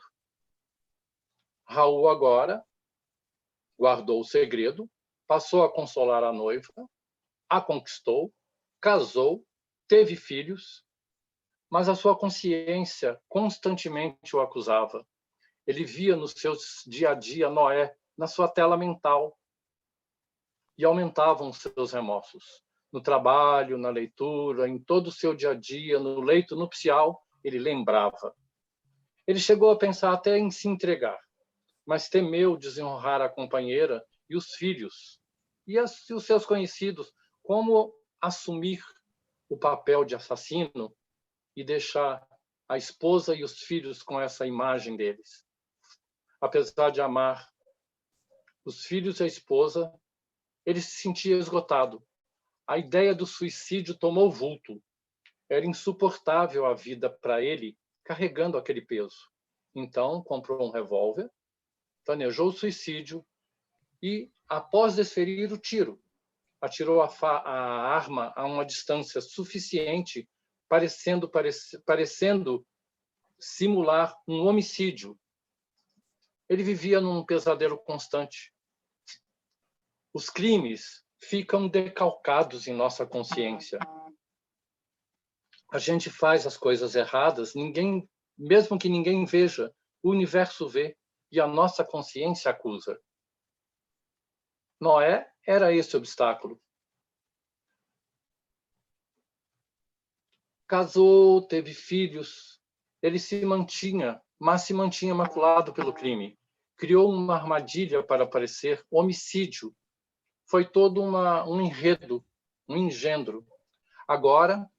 Raul agora guardou o segredo, passou a consolar a noiva, a conquistou, casou, teve filhos, mas a sua consciência constantemente o acusava. Ele via no seu dia a dia Noé na sua tela mental e aumentavam seus remorsos. No trabalho, na leitura, em todo o seu dia a dia, no leito nupcial, ele lembrava. Ele chegou a pensar até em se entregar, mas temeu desonrar a companheira e os filhos e os seus conhecidos. Como assumir o papel de assassino e deixar a esposa e os filhos com essa imagem deles? Apesar de amar os filhos e a esposa, ele se sentia esgotado. A ideia do suicídio tomou vulto. Era insuportável a vida para ele, carregando aquele peso. Então, comprou um revólver, planejou o suicídio e, após desferir o tiro, atirou a arma a uma distância suficiente, parecendo simular um homicídio. Ele vivia num pesadelo constante. Os crimes ficam decalcados em nossa consciência. A gente faz as coisas erradas, mesmo que ninguém veja, o universo vê e a nossa consciência acusa. Noé era esse obstáculo. Casou, teve filhos, ele se mantinha maculado pelo crime. Criou uma armadilha para parecer homicídio. Foi todo um enredo, um engendro. Agora,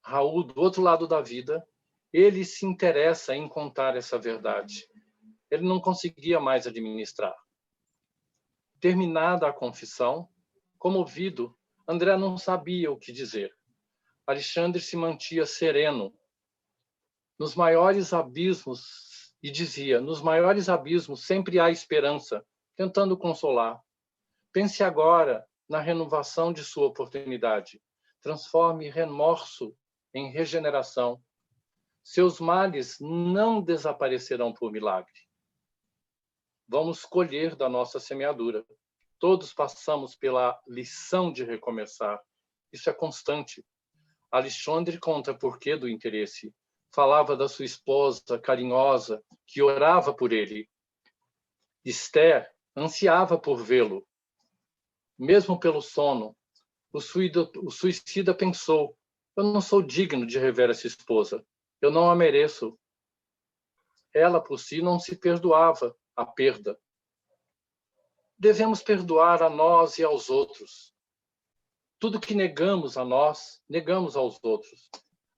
Raul, do outro lado da vida, ele se interessa em contar essa verdade. Ele não conseguia mais administrar. Terminada a confissão, comovido, André não sabia o que dizer. Alexandre se mantia sereno. Nos maiores abismos, e dizia, nos maiores abismos sempre há esperança, tentando consolar. Pense agora na renovação de sua oportunidade. Transforme remorso em regeneração. Seus males não desaparecerão por milagre. Vamos colher da nossa semeadura. Todos passamos pela lição de recomeçar. Isso é constante. Alexandre conta porquê do interesse. Falava da sua esposa carinhosa, que orava por ele. Esther ansiava por vê-lo. Mesmo pelo sono, o suicida pensou: eu não sou digno de rever essa esposa. Eu não a mereço. Ela, por si, não se perdoava a perda. devemos perdoar a nós e aos outros. Tudo que negamos a nós, negamos aos outros.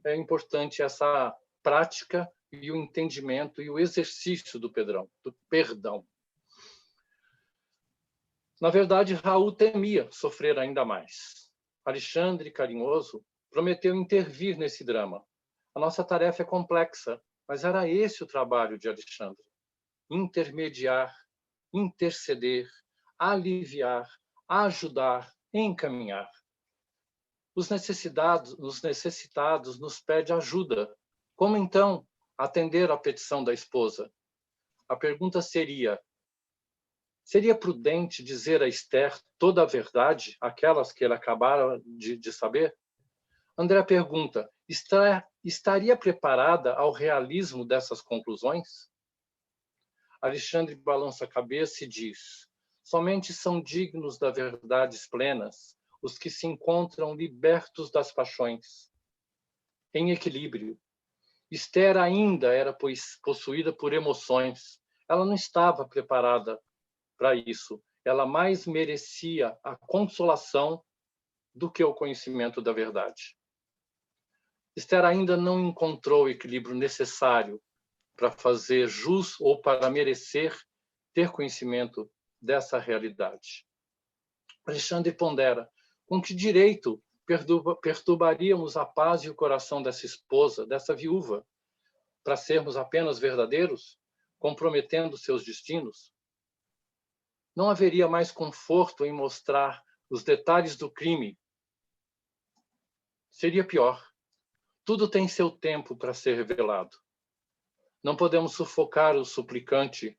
É importante essa prática e o entendimento e o exercício do perdão. Na verdade, Raul temia sofrer ainda mais. Alexandre, carinhoso, prometeu intervir nesse drama. A nossa tarefa é complexa, mas era esse o trabalho de Alexandre. Intermediar, interceder, aliviar, ajudar, encaminhar. Os necessitados nos pedem ajuda. Como, então, atender à petição da esposa? A pergunta seria prudente dizer a Esther toda a verdade, aquelas que ele acabara de saber? André pergunta, estaria preparada ao realismo dessas conclusões? Alexandre balança a cabeça e diz, somente são dignos das verdades plenas os que se encontram libertos das paixões, em equilíbrio. Esther ainda era possuída por emoções. Ela não estava preparada para isso. Ela mais merecia a consolação do que o conhecimento da verdade. Esther ainda não encontrou o equilíbrio necessário para fazer jus ou para merecer ter conhecimento dessa realidade. Alexandre pondera, com que direito perturbaríamos a paz e o coração dessa esposa, dessa viúva, para sermos apenas verdadeiros, comprometendo seus destinos? Não haveria mais conforto em mostrar os detalhes do crime. Seria pior. Tudo tem seu tempo para ser revelado. Não podemos sufocar o suplicante.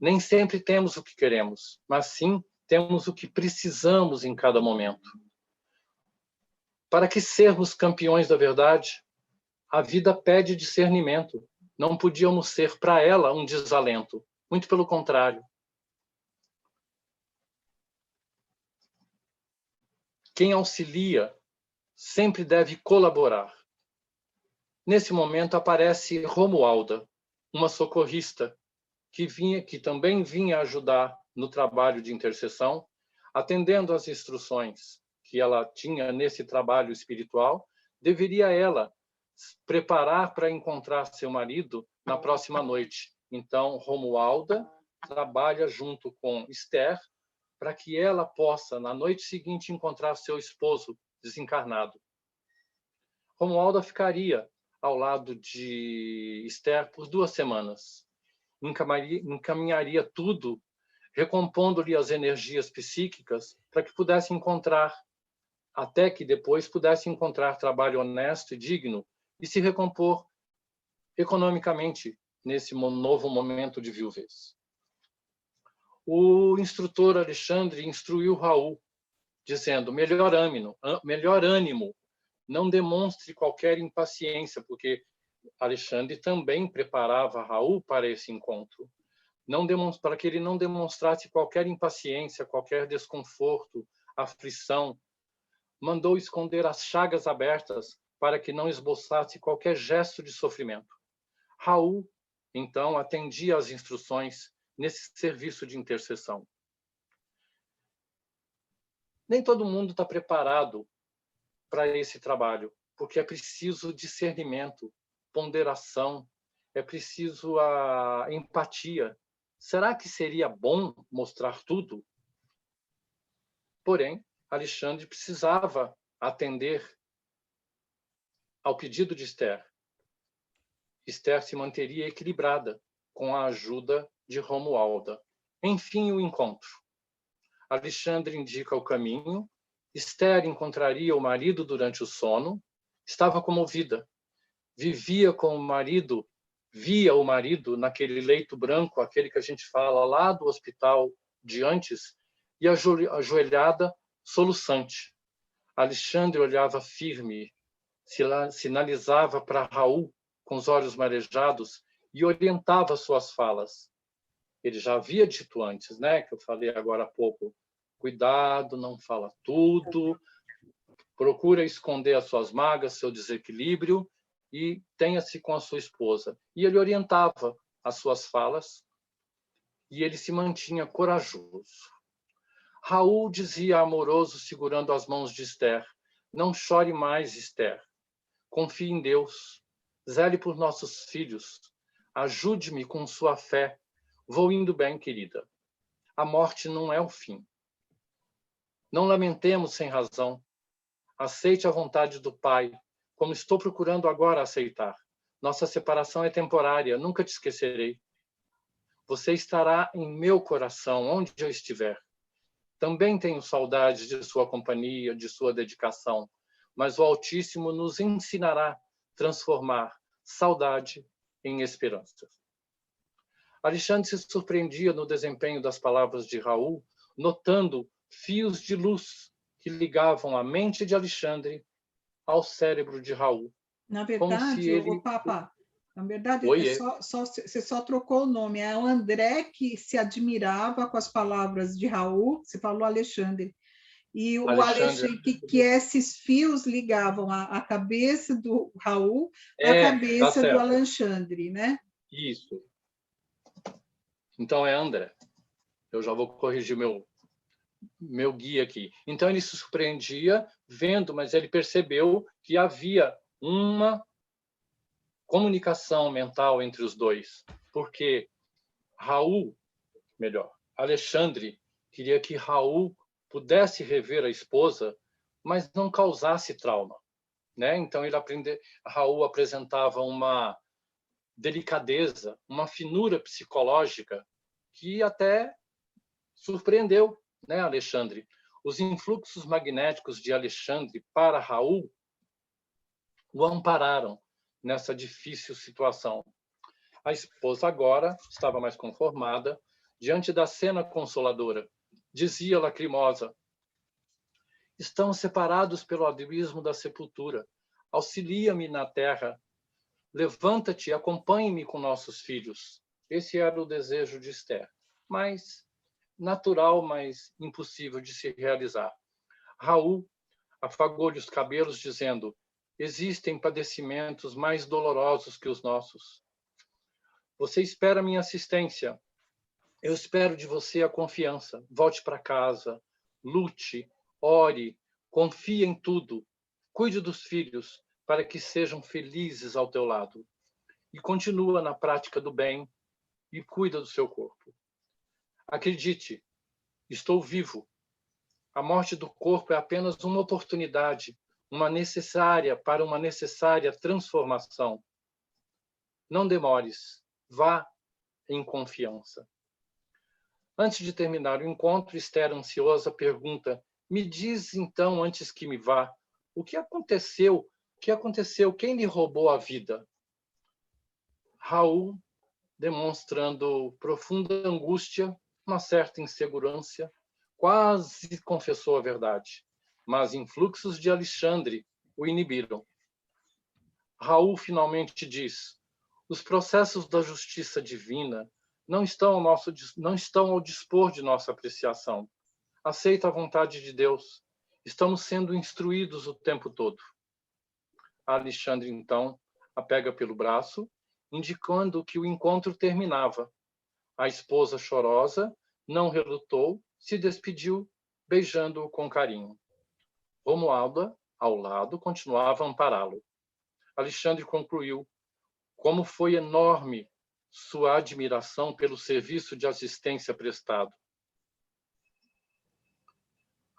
Nem sempre temos o que queremos, mas sim temos o que precisamos em cada momento. Para que sermos campeões da verdade, a vida pede discernimento. Não podíamos ser para ela um desalento. Muito pelo contrário. Quem auxilia sempre deve colaborar. Nesse momento aparece Romualda, uma socorrista que também vinha ajudar no trabalho de intercessão, atendendo às instruções que ela tinha nesse trabalho espiritual. Deveria ela preparar para encontrar seu marido na próxima noite. Então, Romualda trabalha junto com Esther para que ela possa, na noite seguinte, encontrar seu esposo desencarnado. Romualda ficaria ao lado de Esther por 2 semanas. Encaminharia tudo, recompondo-lhe as energias psíquicas para que pudesse encontrar, até que depois pudesse encontrar trabalho honesto e digno e se recompor economicamente nesse novo momento de viuvez. O instrutor Alexandre instruiu Raul, dizendo, melhor ânimo, não demonstre qualquer impaciência, porque Alexandre também preparava Raul para esse encontro, para que ele não demonstrasse qualquer impaciência, qualquer desconforto, aflição. Mandou esconder as chagas abertas para que não esboçasse qualquer gesto de sofrimento. Raul, então, atendia às instruções nesse serviço de intercessão. Nem todo mundo está preparado para esse trabalho, porque é preciso discernimento, ponderação, é preciso a empatia. Será que seria bom mostrar tudo? Porém, Alexandre precisava atender ao pedido de Esther. Esther se manteria equilibrada com a ajuda de Romualda. Enfim, o encontro. Alexandre indica o caminho. Esther encontraria o marido durante o sono. Estava comovida. Via o marido naquele leito branco, aquele que a gente fala lá do hospital de antes, e ajoelhada, soluçante. Alexandre olhava firme, sinalizava para Raul com os olhos marejados e orientava suas falas. Ele já havia dito antes, né, que eu falei agora há pouco, cuidado, não fala tudo, procura esconder as suas mágoas, seu desequilíbrio e tenha-se com a sua esposa. E ele orientava as suas falas e ele se mantinha corajoso. Raul dizia amoroso, segurando as mãos de Esther: não chore mais, Esther. Confie em Deus. Zele por nossos filhos. Ajude-me com sua fé. Vou indo bem, querida. A morte não é o fim. Não lamentemos sem razão. Aceite a vontade do Pai, como estou procurando agora aceitar. Nossa separação é temporária, nunca te esquecerei. Você estará em meu coração, onde eu estiver. Também tenho saudades de sua companhia, de sua dedicação, mas o Altíssimo nos ensinará a transformar saudade em esperança. Alexandre se surpreendia no desempenho das palavras de Raul, notando fios de luz que ligavam a mente de Alexandre ao cérebro de Raul. Na Como se verdade, ele... o Papa, na verdade, Oiê. você só trocou o nome. É o André que se admirava com as palavras de Raul, você falou Alexandre. E o Alexandre, que esses fios ligavam a cabeça do Raul à cabeça tá do Alexandre, né? Isso. Então é André. Eu já vou corrigir meu guia aqui. Então ele se surpreendia vendo, mas ele percebeu que havia uma comunicação mental entre os dois, porque Alexandre queria que Raul pudesse rever a esposa, mas não causasse trauma, né? Então Raul apresentava uma delicadeza, uma finura psicológica que até surpreendeu, né, Alexandre? Os influxos magnéticos de Alexandre para Raul o ampararam nessa difícil situação. A esposa agora estava mais conformada diante da cena consoladora. Dizia lacrimosa: estamos separados pelo abismo da sepultura. Auxilia-me na terra. Levanta-te e acompanhe-me com nossos filhos. Esse era o desejo de Esther, mas natural, mas impossível de se realizar. Raul afagou-lhe os cabelos, dizendo: existem padecimentos mais dolorosos que os nossos. Você espera minha assistência. Eu espero de você a confiança. Volte para casa, lute, ore, confie em tudo. Cuide dos filhos para que sejam felizes ao teu lado. E continua na prática do bem e cuida do seu corpo. Acredite, estou vivo. A morte do corpo é apenas uma oportunidade, uma necessária transformação. Não demores, vá em confiança. Antes de terminar o encontro, Esther, ansiosa, pergunta: me diz então, antes que me vá, o que aconteceu? O que aconteceu? Quem lhe roubou a vida? Raul, demonstrando profunda angústia, uma certa insegurança, quase confessou a verdade, mas influxos de Alexandre o inibiram. Raul finalmente diz: os processos da justiça divina não estão ao dispor de nossa apreciação. Aceita a vontade de Deus. Estamos sendo instruídos o tempo todo. Alexandre, então, a pega pelo braço, indicando que o encontro terminava. A esposa, chorosa, não relutou, se despediu, beijando-o com carinho. Romualda, ao lado, continuava a ampará-lo. Alexandre concluiu: como foi enorme sua admiração pelo serviço de assistência prestado.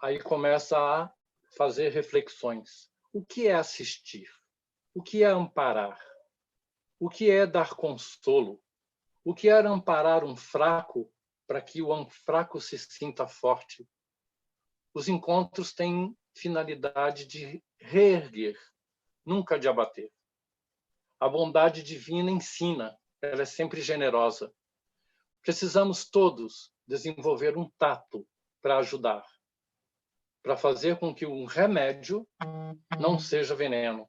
Aí começa a fazer reflexões. O que é assistir? O que é amparar? O que é dar consolo? O que é amparar um fraco para que o fraco se sinta forte? Os encontros têm finalidade de reerguer, nunca de abater. A bondade divina ensina, ela é sempre generosa. Precisamos todos desenvolver um tato para ajudar, para fazer com que um remédio não seja veneno,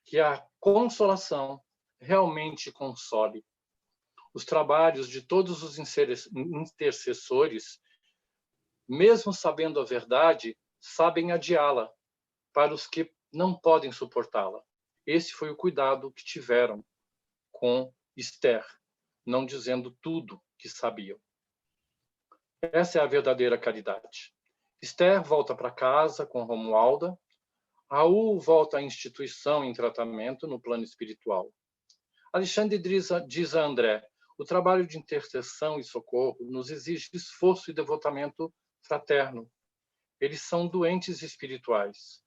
que a consolação realmente console. Os trabalhos de todos os intercessores, mesmo sabendo a verdade, sabem adiá-la para os que não podem suportá-la. Esse foi o cuidado que tiveram com Esther, não dizendo tudo que sabiam. Essa é a verdadeira caridade. Esther volta para casa com Romualda. Raul volta à instituição em tratamento no plano espiritual. Alexandre diz a André: o trabalho de intercessão e socorro nos exige esforço e devotamento fraterno. Eles são doentes espirituais.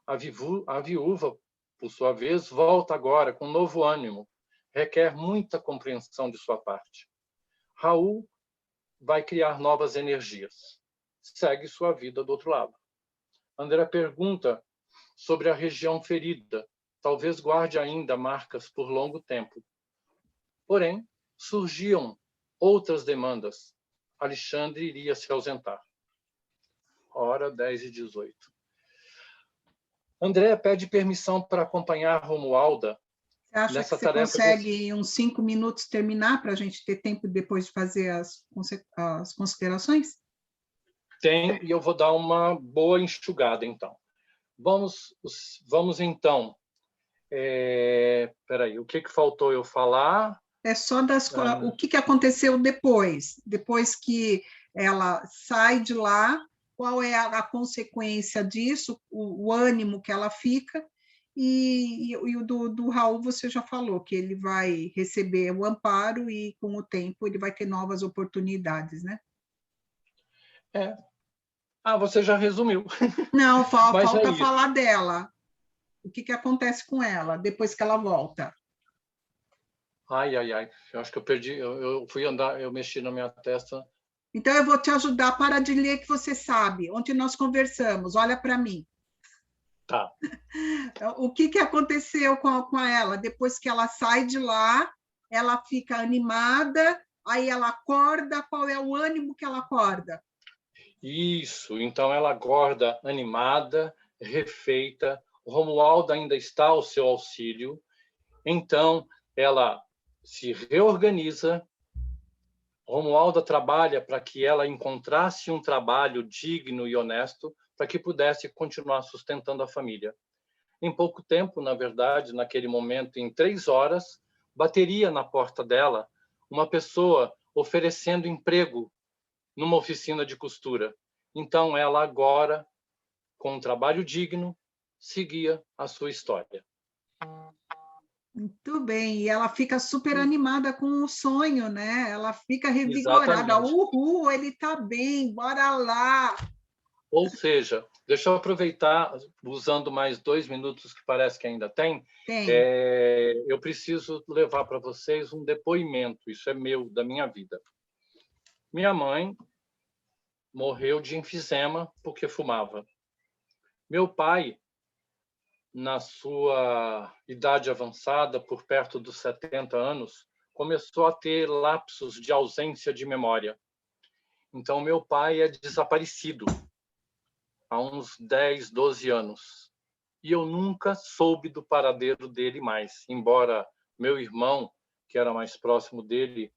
A viúva, por sua vez, volta agora com novo ânimo. Requer muita compreensão de sua parte. Raul vai criar novas energias. Segue sua vida do outro lado. André pergunta sobre a região ferida. Talvez guarde ainda marcas por longo tempo. Porém, surgiam outras demandas. Alexandre iria se ausentar. Hora 10h18. André pede permissão para acompanhar Romualda. Você acha nessa que você tarefa consegue, em uns 5 minutos, terminar para a gente ter tempo depois de fazer as considerações? Tem, e eu vou dar uma boa enxugada, então. Vamos então. Peraí, o que faltou eu falar? É só o que aconteceu depois que ela sai de lá, qual é a consequência disso, o ânimo que ela fica, e o do Raul você já falou, que ele vai receber o amparo e, com o tempo, ele vai ter novas oportunidades, né? Você já resumiu. Não, falta falar dela. O que acontece com ela depois que ela volta? Ai. Eu acho que eu perdi. Eu fui andar, eu mexi na minha testa. Então, eu vou te ajudar. Para de ler que você sabe. Ontem nós conversamos. Olha para mim. Tá. O que aconteceu com ela? Depois que ela sai de lá, ela fica animada, aí ela acorda. Qual é o ânimo que ela acorda? Isso. Então, ela acorda animada, refeita. O Romualdo ainda está ao seu auxílio. Então, ela se reorganiza. Romualda trabalha para que ela encontrasse um trabalho digno e honesto para que pudesse continuar sustentando a família. Em pouco tempo, na verdade, naquele momento, em 3 horas, bateria na porta dela uma pessoa oferecendo emprego numa oficina de costura. Então, ela agora, com um trabalho digno, seguia a sua história. Muito bem, e ela fica super animada com o sonho, né? Ela fica revigorada. Exatamente. Uhul, ele está bem, bora lá! Ou seja, deixa eu aproveitar, usando mais 2 minutos que parece que ainda tem. Eu preciso levar para vocês um depoimento, isso é meu, da minha vida. Minha mãe morreu de enfisema porque fumava. Meu pai, na sua idade avançada, por perto dos 70 anos, começou a ter lapsos de ausência de memória. Então, meu pai é desaparecido há uns 10, 12 anos. E eu nunca soube do paradeiro dele mais, embora meu irmão, que era mais próximo dele,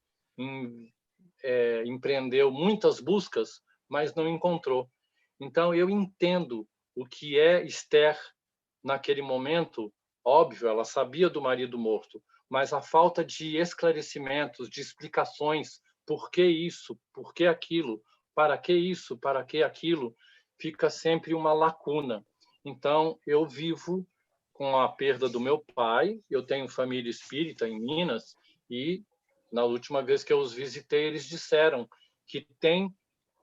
empreendeu muitas buscas, mas não encontrou. Então, eu entendo o que é Esther naquele momento. Óbvio, ela sabia do marido morto, mas a falta de esclarecimentos, de explicações, por que isso, por que aquilo, para que isso, para que aquilo, fica sempre uma lacuna. Então, eu vivo com a perda do meu pai, eu tenho família espírita em Minas, e na última vez que eu os visitei, eles disseram que tem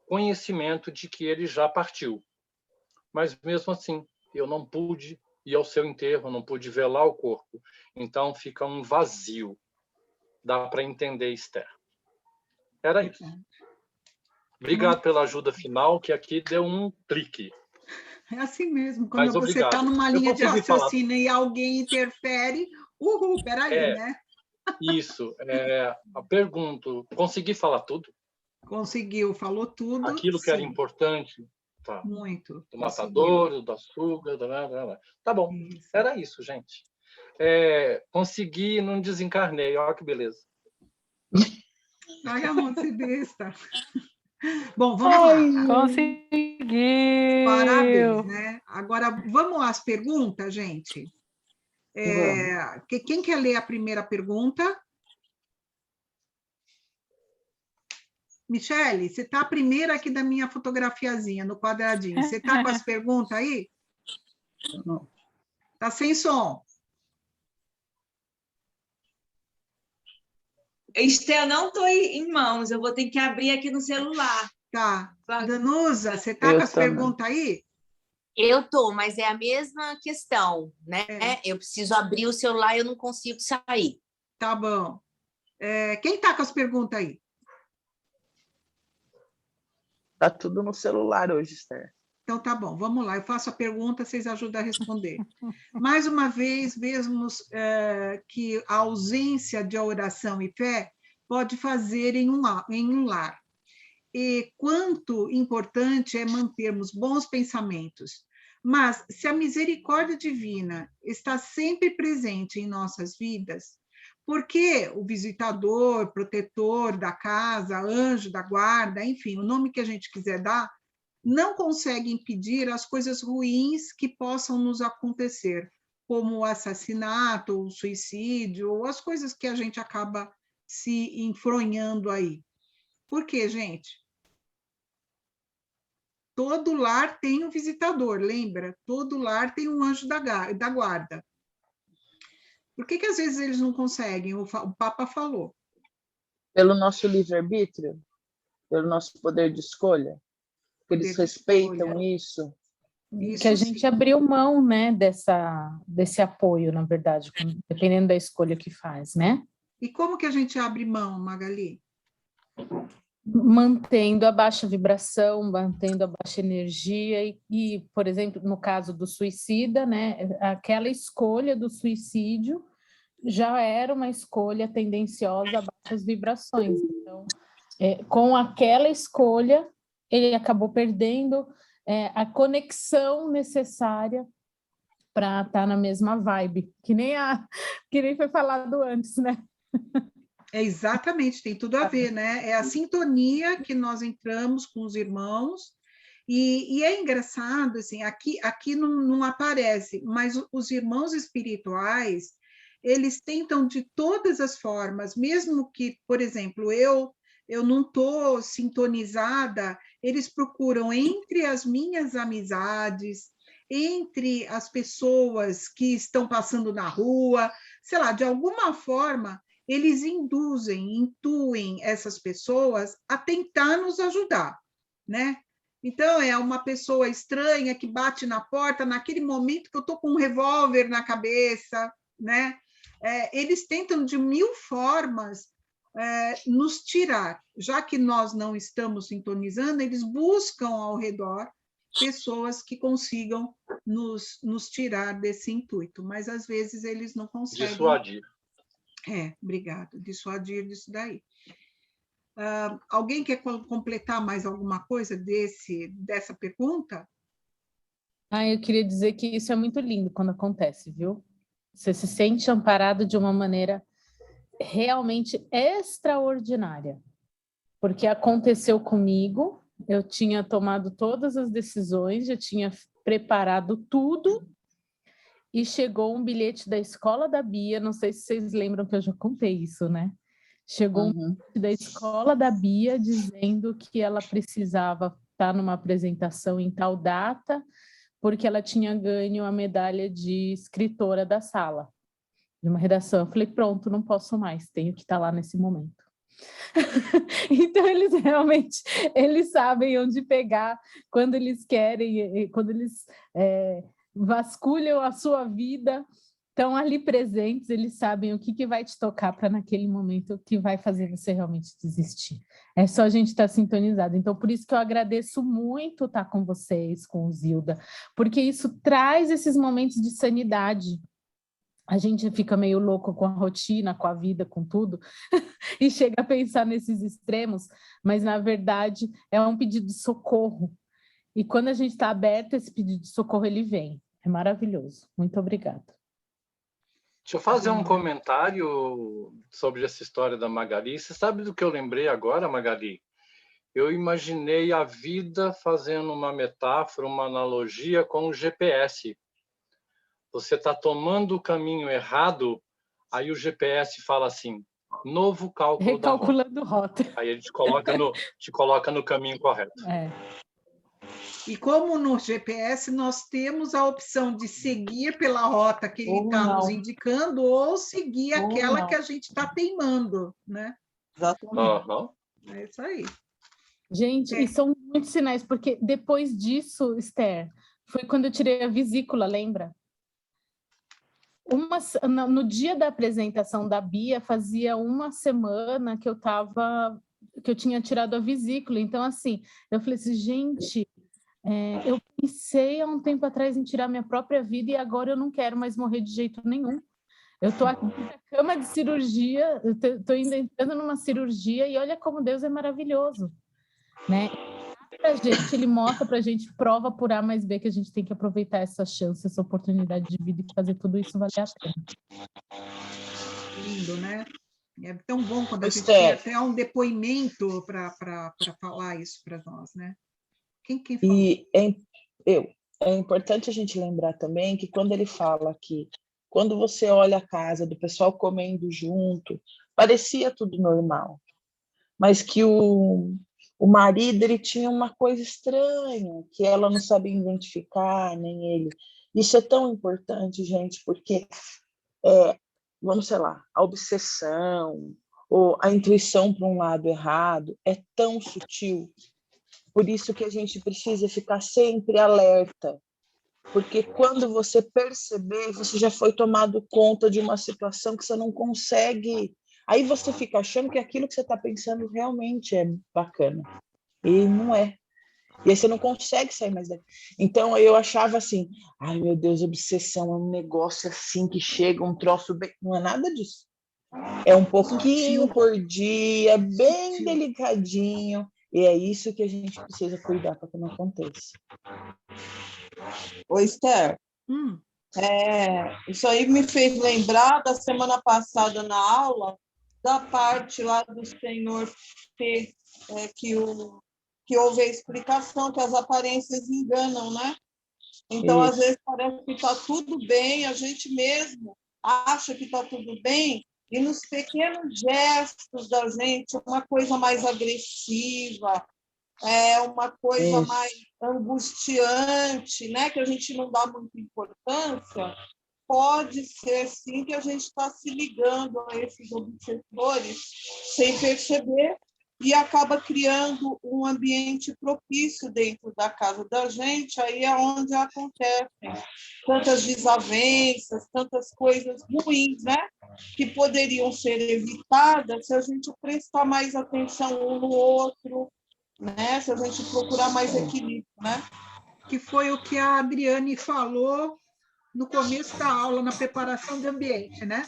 conhecimento de que ele já partiu. Mas, mesmo assim, eu não pude ir ao seu enterro, não pude velar o corpo. Então, fica um vazio. Dá para entender, Esther. Era isso. Obrigado pela ajuda final, que aqui deu um clique. É assim mesmo, quando você está numa linha de raciocínio e alguém interfere, peraí, né? Isso. Pergunto, consegui falar tudo? Conseguiu, falou tudo. Aquilo sim. Que era importante? Tá. Muito. Do matadouro, do açúcar, tá bom. Isso. Era isso, gente. Consegui e não desencarnei, olha que beleza. Ai, amor, se besta. Bom, vamos lá. Conseguiu! Parabéns, né? Agora, vamos às perguntas, gente? Quem quer ler a primeira pergunta? Michele, você está a primeira aqui da minha fotografiazinha, no quadradinho. Você está com as perguntas aí? Está sem som. Estel, não estou em mãos, eu vou ter que abrir aqui no celular. Tá. Danusa, você está com as perguntas aí? Eu estou, mas é a mesma questão, né? Eu preciso abrir o celular e eu não consigo sair. Tá bom. Quem está com as perguntas aí? Tá tudo no celular hoje, Esther. Então tá bom, vamos lá. Eu faço a pergunta, vocês ajudam a responder. Mais uma vez, vemos que a ausência de oração e fé pode fazer em um lar. E quanto importante é mantermos bons pensamentos. Mas se a misericórdia divina está sempre presente em nossas vidas, por que o visitador, protetor da casa, anjo da guarda, enfim, o nome que a gente quiser dar, não consegue impedir as coisas ruins que possam nos acontecer, como o assassinato, o suicídio, ou as coisas que a gente acaba se enfronhando aí? Por quê, gente? Todo lar tem um visitador, lembra? Todo lar tem um anjo da guarda. Por que às vezes eles não conseguem? O Papa falou. Pelo nosso livre-arbítrio? Pelo nosso poder de escolha? Eles respeitam isso? Que a gente abriu mão, né, desse apoio, na verdade, dependendo da escolha que faz, né? E como que a gente abre mão, Magali? Mantendo a baixa vibração, mantendo a baixa energia e, por exemplo, no caso do suicida, né, aquela escolha do suicídio já era uma escolha tendenciosa a baixas vibrações. Então, com aquela escolha, ele acabou perdendo a conexão necessária para estar na mesma vibe, que nem foi falado antes, né? Exatamente, tem tudo a ver, né? É a sintonia que nós entramos com os irmãos, e é engraçado, assim, aqui não aparece, mas os irmãos espirituais, eles tentam de todas as formas, mesmo que, por exemplo, eu não estou sintonizada, eles procuram entre as minhas amizades, entre as pessoas que estão passando na rua, sei lá, de alguma forma, eles intuem essas pessoas a tentar nos ajudar, né? Então, é uma pessoa estranha que bate na porta naquele momento que eu estou com um revólver na cabeça, né? Eles tentam de 1000 formas nos tirar. Já que nós não estamos sintonizando, eles buscam ao redor pessoas que consigam nos tirar desse intuito, mas às vezes eles não conseguem. Dissuadir. Obrigado. Dissuadir disso daí. Alguém quer completar mais alguma coisa dessa pergunta? Eu queria dizer que isso é muito lindo quando acontece, viu? Você se sente amparado de uma maneira realmente extraordinária, porque aconteceu comigo, eu tinha tomado todas as decisões, já tinha preparado tudo, e chegou um bilhete da escola da Bia, não sei se vocês lembram que eu já contei isso, né? Chegou um bilhete da escola da Bia dizendo que ela precisava estar numa apresentação em tal data, porque ela tinha ganho a medalha de escritora da sala, de uma redação. Eu falei, pronto, não posso mais, tenho que estar lá nesse momento. Então, eles sabem onde pegar quando eles querem, quando eles vasculham a sua vida, estão ali presentes, eles sabem o que vai te tocar para naquele momento, o que vai fazer você realmente desistir. É só a gente estar sintonizado. Então, por isso que eu agradeço muito estar com vocês, com o Zilda, porque isso traz esses momentos de sanidade. A gente fica meio louco com a rotina, com a vida, com tudo, e chega a pensar nesses extremos, mas, na verdade, é um pedido de socorro. E quando a gente está aberto, esse pedido de socorro, ele vem. É maravilhoso. Muito obrigada. Deixa eu fazer um comentário sobre essa história da Magali. Você sabe do que eu lembrei agora, Magali? Eu imaginei a vida fazendo uma metáfora, uma analogia com o GPS. Você está tomando o caminho errado, aí o GPS fala assim, novo cálculo da rota. Recalculando rota. Aí ele te coloca no caminho correto. E como no GPS nós temos a opção de seguir pela rota que ele está nos indicando ou seguir aquela que a gente está teimando, né? Exatamente. É isso aí. Gente, e são muitos sinais, porque depois disso, Esther, foi quando eu tirei a vesícula, lembra? No dia da apresentação da Bia, fazia uma semana que eu tinha tirado a vesícula. Então, assim, eu falei assim, gente, eu pensei há um tempo atrás em tirar minha própria vida e agora eu não quero mais morrer de jeito nenhum. Eu estou aqui na cama de cirurgia, eu estou entrando numa cirurgia e olha como Deus é maravilhoso, né? Ele mostra para a gente, prova por A mais B, que a gente tem que aproveitar essa chance, essa oportunidade de vida e fazer tudo isso valer a pena. Lindo, né? É tão bom quando a gente tem até um depoimento para falar isso para nós, né? Quem falou? E é importante a gente lembrar também que quando ele fala que quando você olha a casa do pessoal comendo junto, parecia tudo normal, mas que o marido ele tinha uma coisa estranha, que ela não sabia identificar, nem ele. Isso é tão importante, gente, porque, vamos, sei lá, a obsessão ou a intuição para um lado errado é tão sutil. Por isso que a gente precisa ficar sempre alerta, porque quando você perceber, você já foi tomado conta de uma situação que você não consegue. Aí você fica achando que aquilo que você está pensando realmente é bacana. E não é. E aí você não consegue sair mais daí. Então eu achava assim, ai meu Deus, obsessão é um negócio assim que chega, um troço bem... Não é nada disso. É um pouquinho por dia, bem delicadinho. E é isso que a gente precisa cuidar para que não aconteça. Ô, Esther, isso aí me fez lembrar da semana passada na aula, da parte lá do senhor P, que houve a explicação que as aparências enganam, né? Então, às vezes, parece que está tudo bem, a gente mesmo acha que está tudo bem, e nos pequenos gestos da gente, uma coisa mais agressiva, uma coisa mais angustiante, né? Que a gente não dá muita importância, pode ser, sim, que a gente está se ligando a esses obsessores sem perceber e acaba criando um ambiente propício dentro da casa da gente, aí é onde acontecem tantas desavenças, tantas coisas ruins, né? Que poderiam ser evitadas se a gente prestar mais atenção um no outro, né? Se a gente procurar mais equilíbrio, né? Que foi o que a Adriane falou no começo da aula, na preparação do ambiente, né?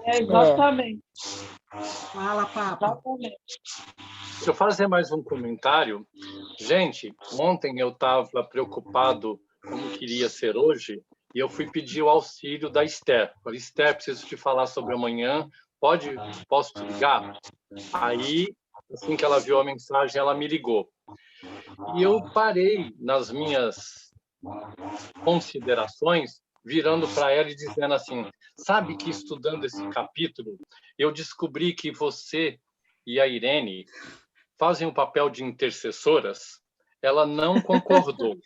Exatamente. Fala, Papa. Exatamente. Deixa eu fazer mais um comentário. Gente, ontem eu estava preocupado como queria ser hoje e eu fui pedir o auxílio da Esther. Falei, Esther, preciso te falar sobre amanhã. Posso te ligar? Aí, assim que ela viu a mensagem, ela me ligou. E eu parei nas minhas considerações, virando para ela e dizendo assim, sabe que estudando esse capítulo, eu descobri que você e a Irene fazem o papel de intercessoras? Ela não concordou.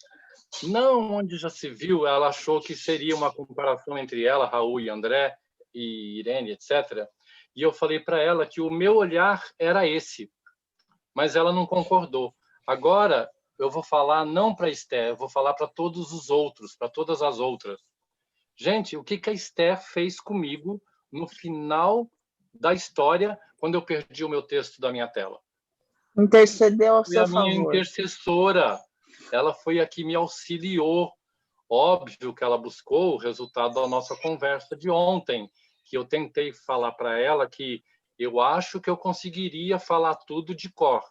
Não, onde já se viu, ela achou que seria uma comparação entre ela, Raul e André, e Irene, etc. E eu falei para ela que o meu olhar era esse, mas ela não concordou. Agora, eu vou falar não para a Esther, eu vou falar para todos os outros, para todas as outras. Gente, o que a Esther fez comigo no final da história, quando eu perdi o meu texto da minha tela? Intercedeu ao seu favor. Foi a minha intercessora. Ela foi a que me auxiliou. Óbvio que ela buscou o resultado da nossa conversa de ontem, que eu tentei falar para ela que eu acho que eu conseguiria falar tudo de cor,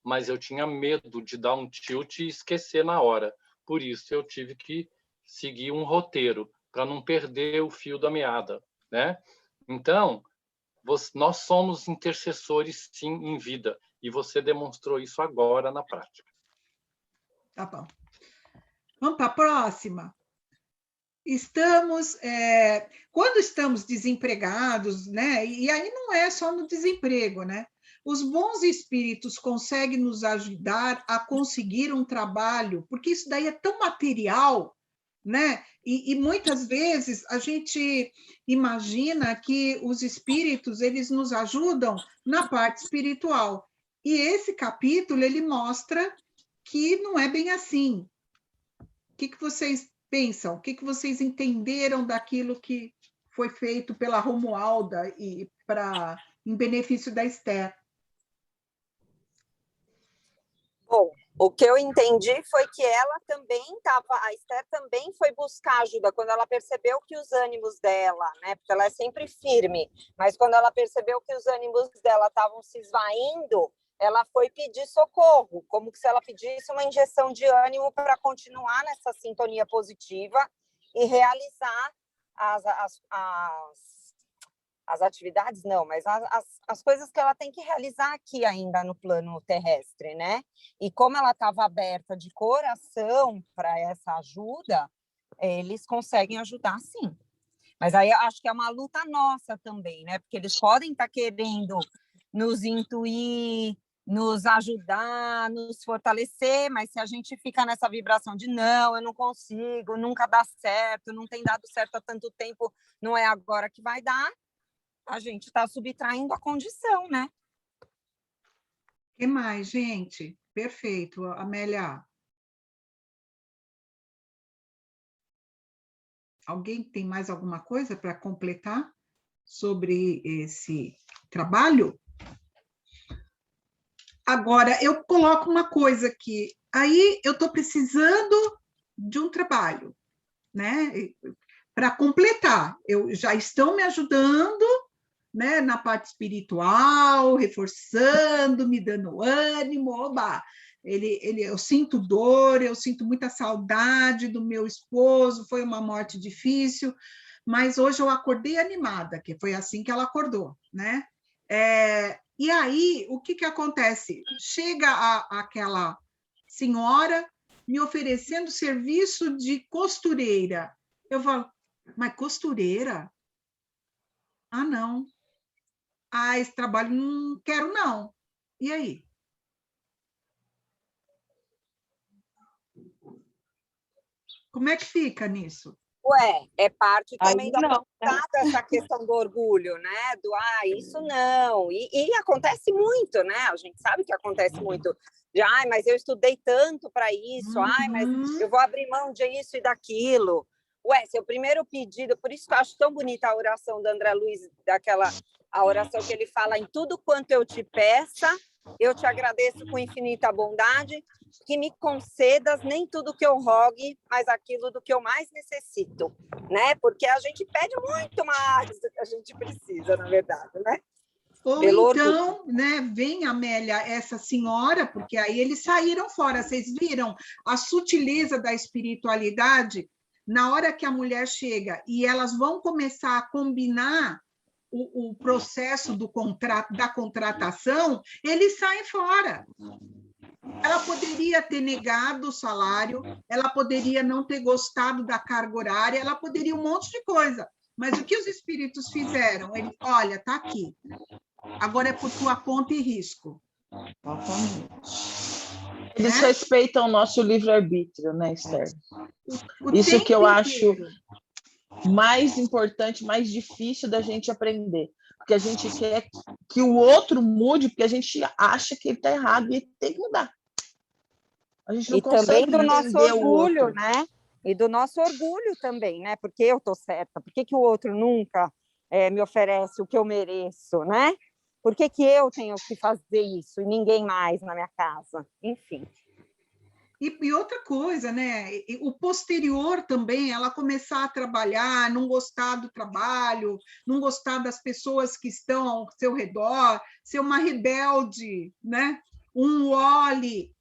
mas eu tinha medo de dar um tilt e esquecer na hora. Por isso eu tive que seguir um roteiro, para não perder o fio da meada, né? Então, nós somos intercessores, sim, em vida, e você demonstrou isso agora na prática. Tá bom. Vamos para a próxima? quando estamos desempregados, né? E aí não é só no desemprego, né? Os bons espíritos conseguem nos ajudar a conseguir um trabalho, porque isso daí é tão material, né? E muitas vezes a gente imagina que os espíritos eles nos ajudam na parte espiritual. E esse capítulo ele mostra que não é bem assim. O que vocês pensam? O que vocês entenderam daquilo que foi feito pela Romualda e em benefício da Esther? Bom, o que eu entendi foi que a Esther também foi buscar ajuda quando ela percebeu que os ânimos dela, né? Porque ela é sempre firme, mas quando ela percebeu que os ânimos dela estavam se esvaindo, ela foi pedir socorro, como se ela pedisse uma injeção de ânimo para continuar nessa sintonia positiva e realizar as atividades, não, mas as coisas que ela tem que realizar aqui ainda no plano terrestre, né? E como ela estava aberta de coração para essa ajuda, eles conseguem ajudar, sim. Mas aí eu acho que é uma luta nossa também, né? Porque eles podem estar querendo nos intuir, nos ajudar, nos fortalecer, mas se a gente fica nessa vibração de não, eu não consigo, nunca dá certo, não tem dado certo há tanto tempo, não é agora que vai dar, a gente está subtraindo a condição, né? O que mais, gente? Perfeito. Amélia. Alguém tem mais alguma coisa para completar sobre esse trabalho? Agora, eu coloco uma coisa aqui. Aí eu estou precisando de um trabalho, né? Para completar. Já estão me ajudando, né, na parte espiritual, reforçando, me dando ânimo, oba! Eu sinto dor, eu sinto muita saudade do meu esposo, foi uma morte difícil, mas hoje eu acordei animada, que foi assim que ela acordou, né? E aí, o que acontece? Chega aquela senhora me oferecendo serviço de costureira. Eu falo, mas costureira? Ah, não. Ah, esse trabalho não quero, não. E aí? Como é que fica nisso? Ué, é parte também do aprendizado, essa questão do orgulho, né? Isso não. E acontece muito, né? A gente sabe que acontece muito. Mas eu estudei tanto para isso. Mas eu vou abrir mão disso e daquilo. Ué, seu primeiro pedido, por isso que eu acho tão bonita a oração do André Luiz, a oração que ele fala, em tudo quanto eu te peça, eu te agradeço com infinita bondade, que me concedas nem tudo que eu rogue, mas aquilo do que eu mais necessito, né? Porque a gente pede muito mais do que a gente precisa, na verdade, né? Ou então, né, vem, Amélia, essa senhora, porque aí eles saíram fora, vocês viram a sutileza da espiritualidade? Na hora que a mulher chega e elas vão começar a combinar o processo da contratação, eles saem fora. Ela poderia ter negado o salário, ela poderia não ter gostado da carga horária, ela poderia um monte de coisa. Mas o que os espíritos fizeram? Eles, olha, está aqui. Agora é por tua conta e risco. Eles respeitam o nosso livre-arbítrio, né, Esther? Isso que eu acho mais importante, mais difícil da gente aprender. Porque a gente quer que o outro mude, porque a gente acha que ele está errado e tem que mudar. A gente não consegue também do nosso orgulho, o outro. né? E do nosso orgulho também, né? Porque eu estou certa. Por que o outro nunca me oferece o que eu mereço, né? Por que eu tenho que fazer isso e ninguém mais na minha casa? Enfim. E outra coisa, né? O posterior também, ela começar a trabalhar, não gostar do trabalho, não gostar das pessoas que estão ao seu redor, ser uma rebelde, né? Um Wally,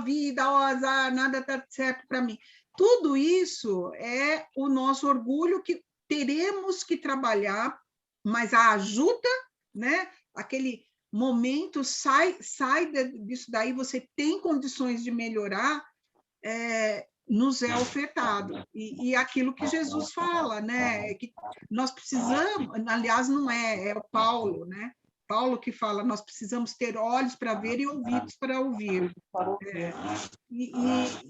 vida, azar, nada está certo para mim. Tudo isso é o nosso orgulho que teremos que trabalhar, mas a ajuda, né? Aquele momento, sai disso daí, você tem condições de melhorar, nos é ofertado. E aquilo que Jesus fala, né? Que nós precisamos, aliás, não é o Paulo, né? Paulo que fala, nós precisamos ter olhos para ver e ouvidos para ouvir. E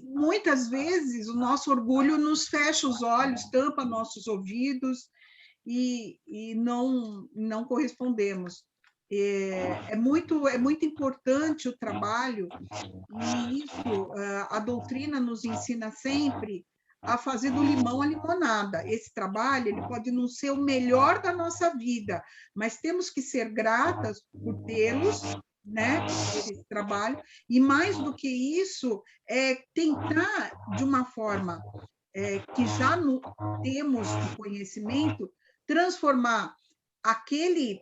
muitas vezes o nosso orgulho nos fecha os olhos, tampa nossos ouvidos e não correspondemos. É muito importante o trabalho, e isso a doutrina nos ensina sempre a fazer do limão a limonada. Esse trabalho ele pode não ser o melhor da nossa vida, mas temos que ser gratas por tê-los, né, esse trabalho, e mais do que isso, tentar, de uma forma que já temos o conhecimento, transformar aquele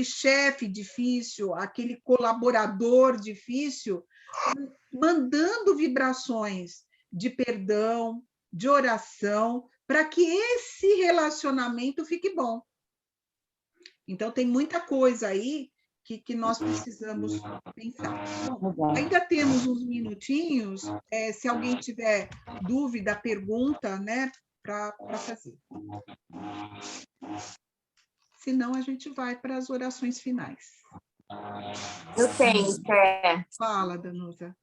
chefe difícil, aquele colaborador difícil, mandando vibrações de perdão, de oração, para que esse relacionamento fique bom. Então, tem muita coisa aí que nós precisamos pensar. Bom, ainda temos uns minutinhos, se alguém tiver dúvida, pergunta, né, para fazer. Senão, a gente vai para as orações finais. Eu tenho, Fé. Fala, Danusa.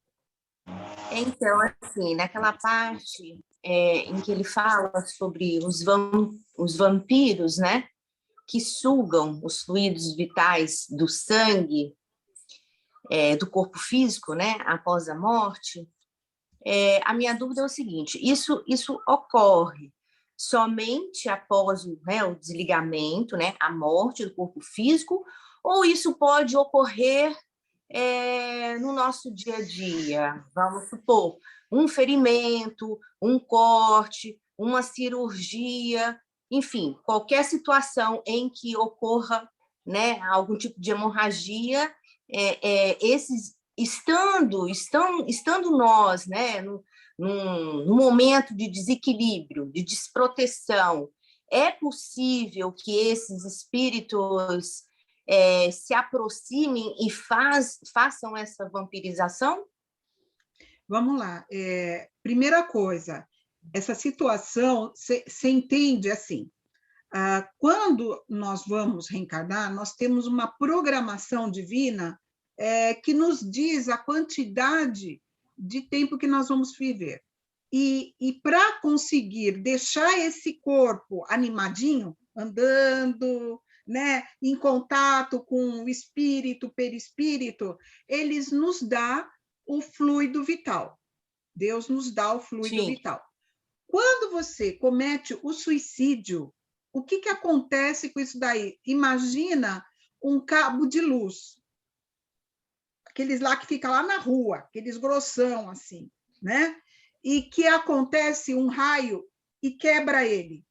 Então, assim, naquela parte em que ele fala sobre os vampiros, né, que sugam os fluidos vitais do sangue, do corpo físico, né, após a morte, a minha dúvida é o seguinte: isso ocorre somente após o desligamento, né, a morte do corpo físico, ou isso pode ocorrer no nosso dia a dia? Vamos supor, um ferimento, um corte, uma cirurgia, enfim, qualquer situação em que ocorra, né, algum tipo de hemorragia, estando nós, né, num momento de desequilíbrio, de desproteção, é possível que esses espíritos se aproximem e façam essa vampirização? Vamos lá. Primeira coisa, essa situação, você entende assim, quando nós vamos reencarnar, nós temos uma programação divina que nos diz a quantidade de tempo que nós vamos viver. E para conseguir deixar esse corpo animadinho, andando, né, em contato com o espírito, perispírito, eles nos dá o fluido vital. Deus nos dá o fluido vital. Quando você comete o suicídio, o que acontece com isso daí? Imagina um cabo de luz, aqueles lá que ficam lá na rua, aqueles grossão assim, né? E que acontece um raio e quebra ele.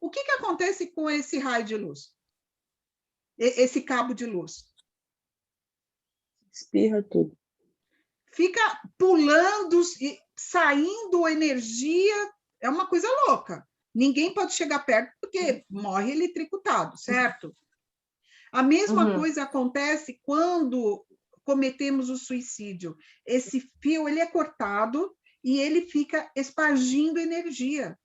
O que acontece com esse raio de luz? Esse cabo de luz? Espirra tudo. Fica pulando, saindo energia, é uma coisa louca. Ninguém pode chegar perto porque morre eletricutado, certo? A mesma coisa acontece quando cometemos o suicídio. Esse fio ele é cortado e ele fica espargindo energia.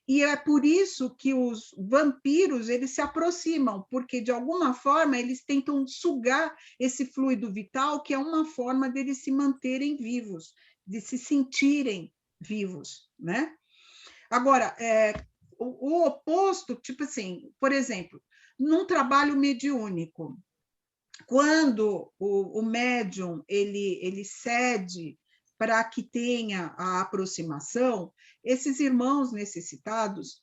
E é por isso que os vampiros eles se aproximam, porque, de alguma forma, eles tentam sugar esse fluido vital, que é uma forma deles se manterem vivos, de se sentirem vivos, né? Agora, o oposto, tipo assim, por exemplo, num trabalho mediúnico, quando o médium ele cede para que tenha a aproximação, esses irmãos necessitados,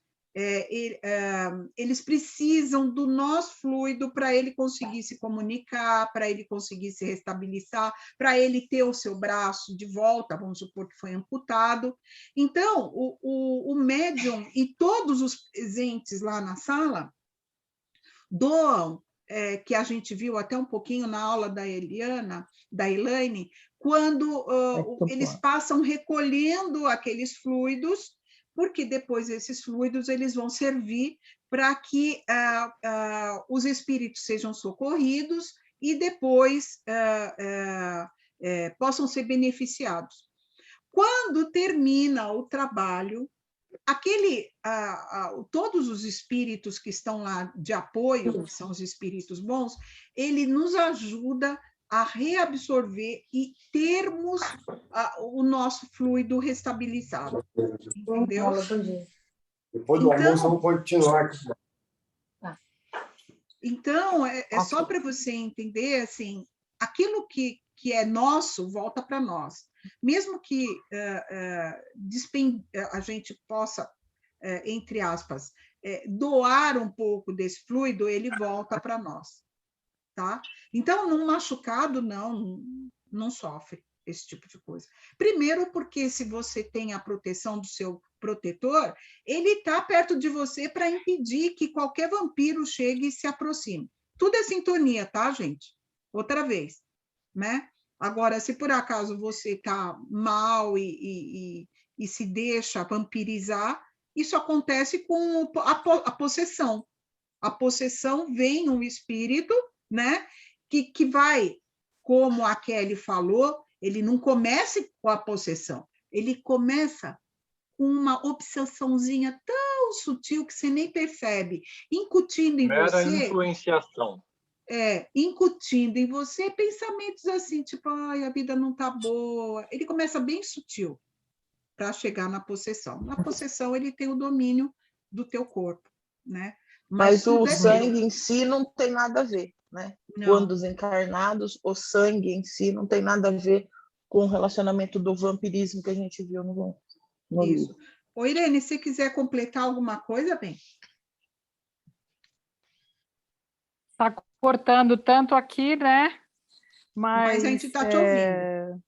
eles precisam do nosso fluido para ele conseguir se comunicar, para ele conseguir se restabilizar, para ele ter o seu braço de volta, vamos supor que foi amputado. Então, o médium e todos os presentes lá na sala doam, que a gente viu até um pouquinho na aula da Elaine, quando eles passam recolhendo aqueles fluidos, porque depois esses fluidos eles vão servir para que os espíritos sejam socorridos e depois possam ser beneficiados. Quando termina o trabalho, todos os espíritos que estão lá de apoio, que são os espíritos bons, ele nos ajuda a reabsorver e termos o nosso fluido restabilizado. Entendeu? Depois do almoço, eu vou continuar aqui. Então, é só para você entender, assim, aquilo que é nosso volta para nós. Mesmo que a gente possa, entre aspas, doar um pouco desse fluido, ele volta para nós. Tá? Então, num machucado, não sofre esse tipo de coisa. Primeiro, porque se você tem a proteção do seu protetor, ele está perto de você para impedir que qualquer vampiro chegue e se aproxime. Tudo é sintonia, tá, gente? Outra vez, né? Agora, se por acaso você está mal e se deixa vampirizar, isso acontece com a possessão. A possessão vem um espírito, né, que vai, como a Kelly falou, ele não começa com a possessão, ele começa com uma obsessãozinha tão sutil que você nem percebe, incutindo em Mera você... influenciação. Incutindo em você pensamentos assim, tipo, ai, a vida não está boa. Ele começa bem sutil para chegar na possessão. Na possessão, ele tem o domínio do teu corpo, né? Mas o sangue em si não tem nada a ver, né? Não. Quando os encarnados, o sangue em si não tem nada a ver com o relacionamento do vampirismo que a gente viu no Isso. livro. Ô, Irene, se quiser completar alguma coisa, bem. Está cortando tanto aqui, né? Mas a gente está te ouvindo.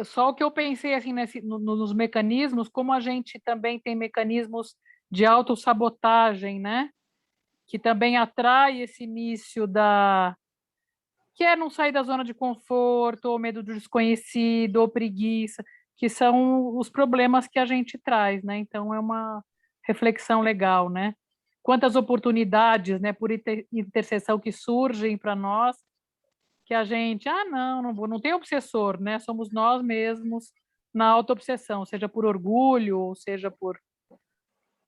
Só o que eu pensei assim, nos mecanismos, como a gente também tem mecanismos de autossabotagem, né? Que também atrai esse início que é não sair da zona de conforto, ou medo do desconhecido, ou preguiça, que são os problemas que a gente traz, né? Então, é uma reflexão legal, né? Quantas oportunidades, né, por intercessão que surgem para nós, que a gente, não tem obsessor, né? Somos nós mesmos na auto-obsessão, seja por orgulho, ou seja por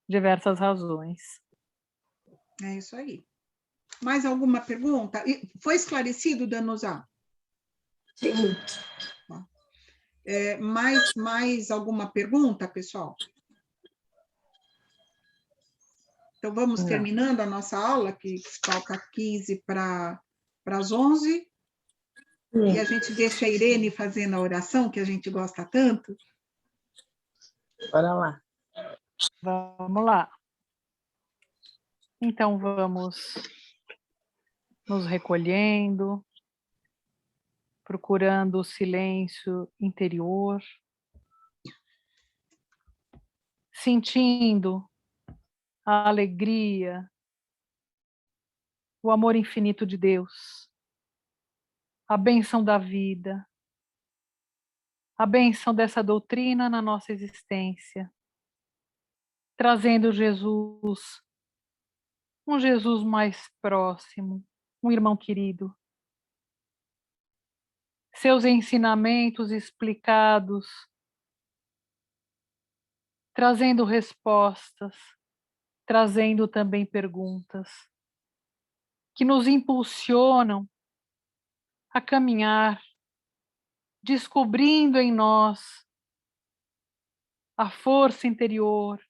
diversas razões. É isso aí. Mais alguma pergunta? Foi esclarecido, Danusa? Sim. Mais alguma pergunta, pessoal? Então, vamos terminando a nossa aula, que falta 15 para as 11. E a gente deixa a Irene fazendo a oração, que a gente gosta tanto. Bora lá. Vamos lá. Então, vamos nos recolhendo, procurando o silêncio interior, sentindo a alegria, o amor infinito de Deus, a bênção da vida, a bênção dessa doutrina na nossa existência, trazendo Jesus, um Jesus mais próximo, um irmão querido. Seus ensinamentos explicados, trazendo respostas, trazendo também perguntas, que nos impulsionam a caminhar, descobrindo em nós a força interior,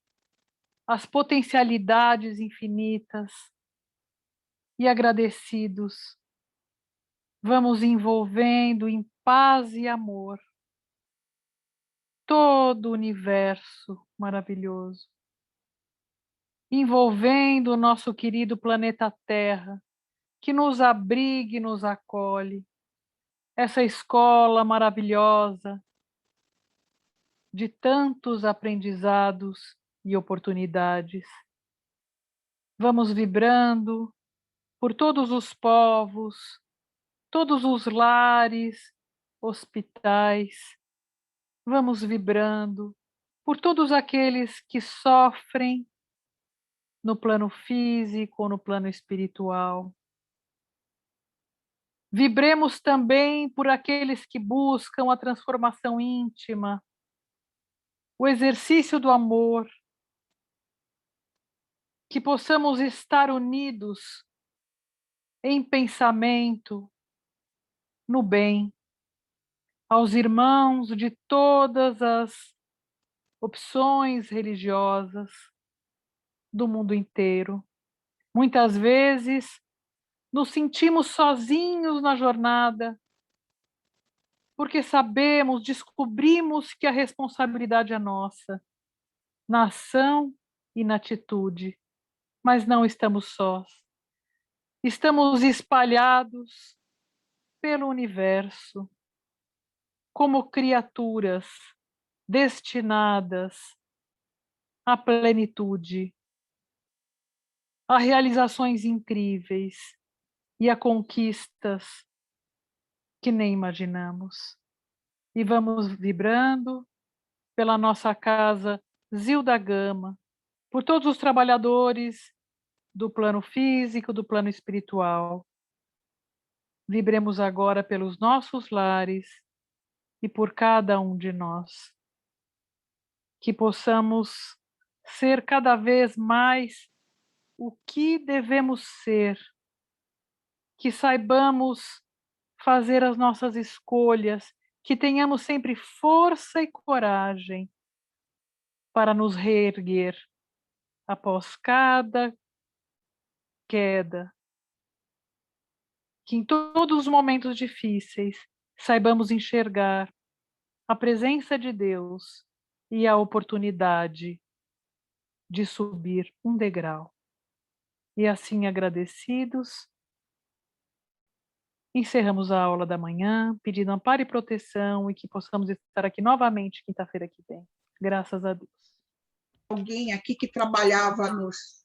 as potencialidades infinitas, e agradecidos, vamos envolvendo em paz e amor todo o universo maravilhoso, envolvendo o nosso querido planeta Terra, que nos abriga e nos acolhe, essa escola maravilhosa de tantos aprendizados e oportunidades. Vamos vibrando por todos os povos, todos os lares, hospitais. Vamos vibrando por todos aqueles que sofrem no plano físico ou no plano espiritual. Vibremos também por aqueles que buscam a transformação íntima, o exercício do amor, que possamos estar unidos em pensamento, no bem, aos irmãos de todas as opções religiosas do mundo inteiro. Muitas vezes nos sentimos sozinhos na jornada, porque sabemos, descobrimos que a responsabilidade é nossa, na ação e na atitude, mas não estamos sós. Estamos espalhados pelo universo, como criaturas destinadas à plenitude, a realizações incríveis e a conquistas que nem imaginamos. E vamos vibrando pela nossa casa Zilda Gama, por todos os trabalhadores do plano físico, do plano espiritual. Vibremos agora pelos nossos lares e por cada um de nós. Que possamos ser cada vez mais o que devemos ser, que saibamos fazer as nossas escolhas, que tenhamos sempre força e coragem para nos reerguer após cada queda. Que em todos os momentos difíceis saibamos enxergar a presença de Deus e a oportunidade de subir um degrau. E assim, agradecidos, encerramos a aula da manhã, pedindo amparo e proteção e que possamos estar aqui novamente quinta-feira que vem. Graças a Deus. Alguém aqui que trabalhava nos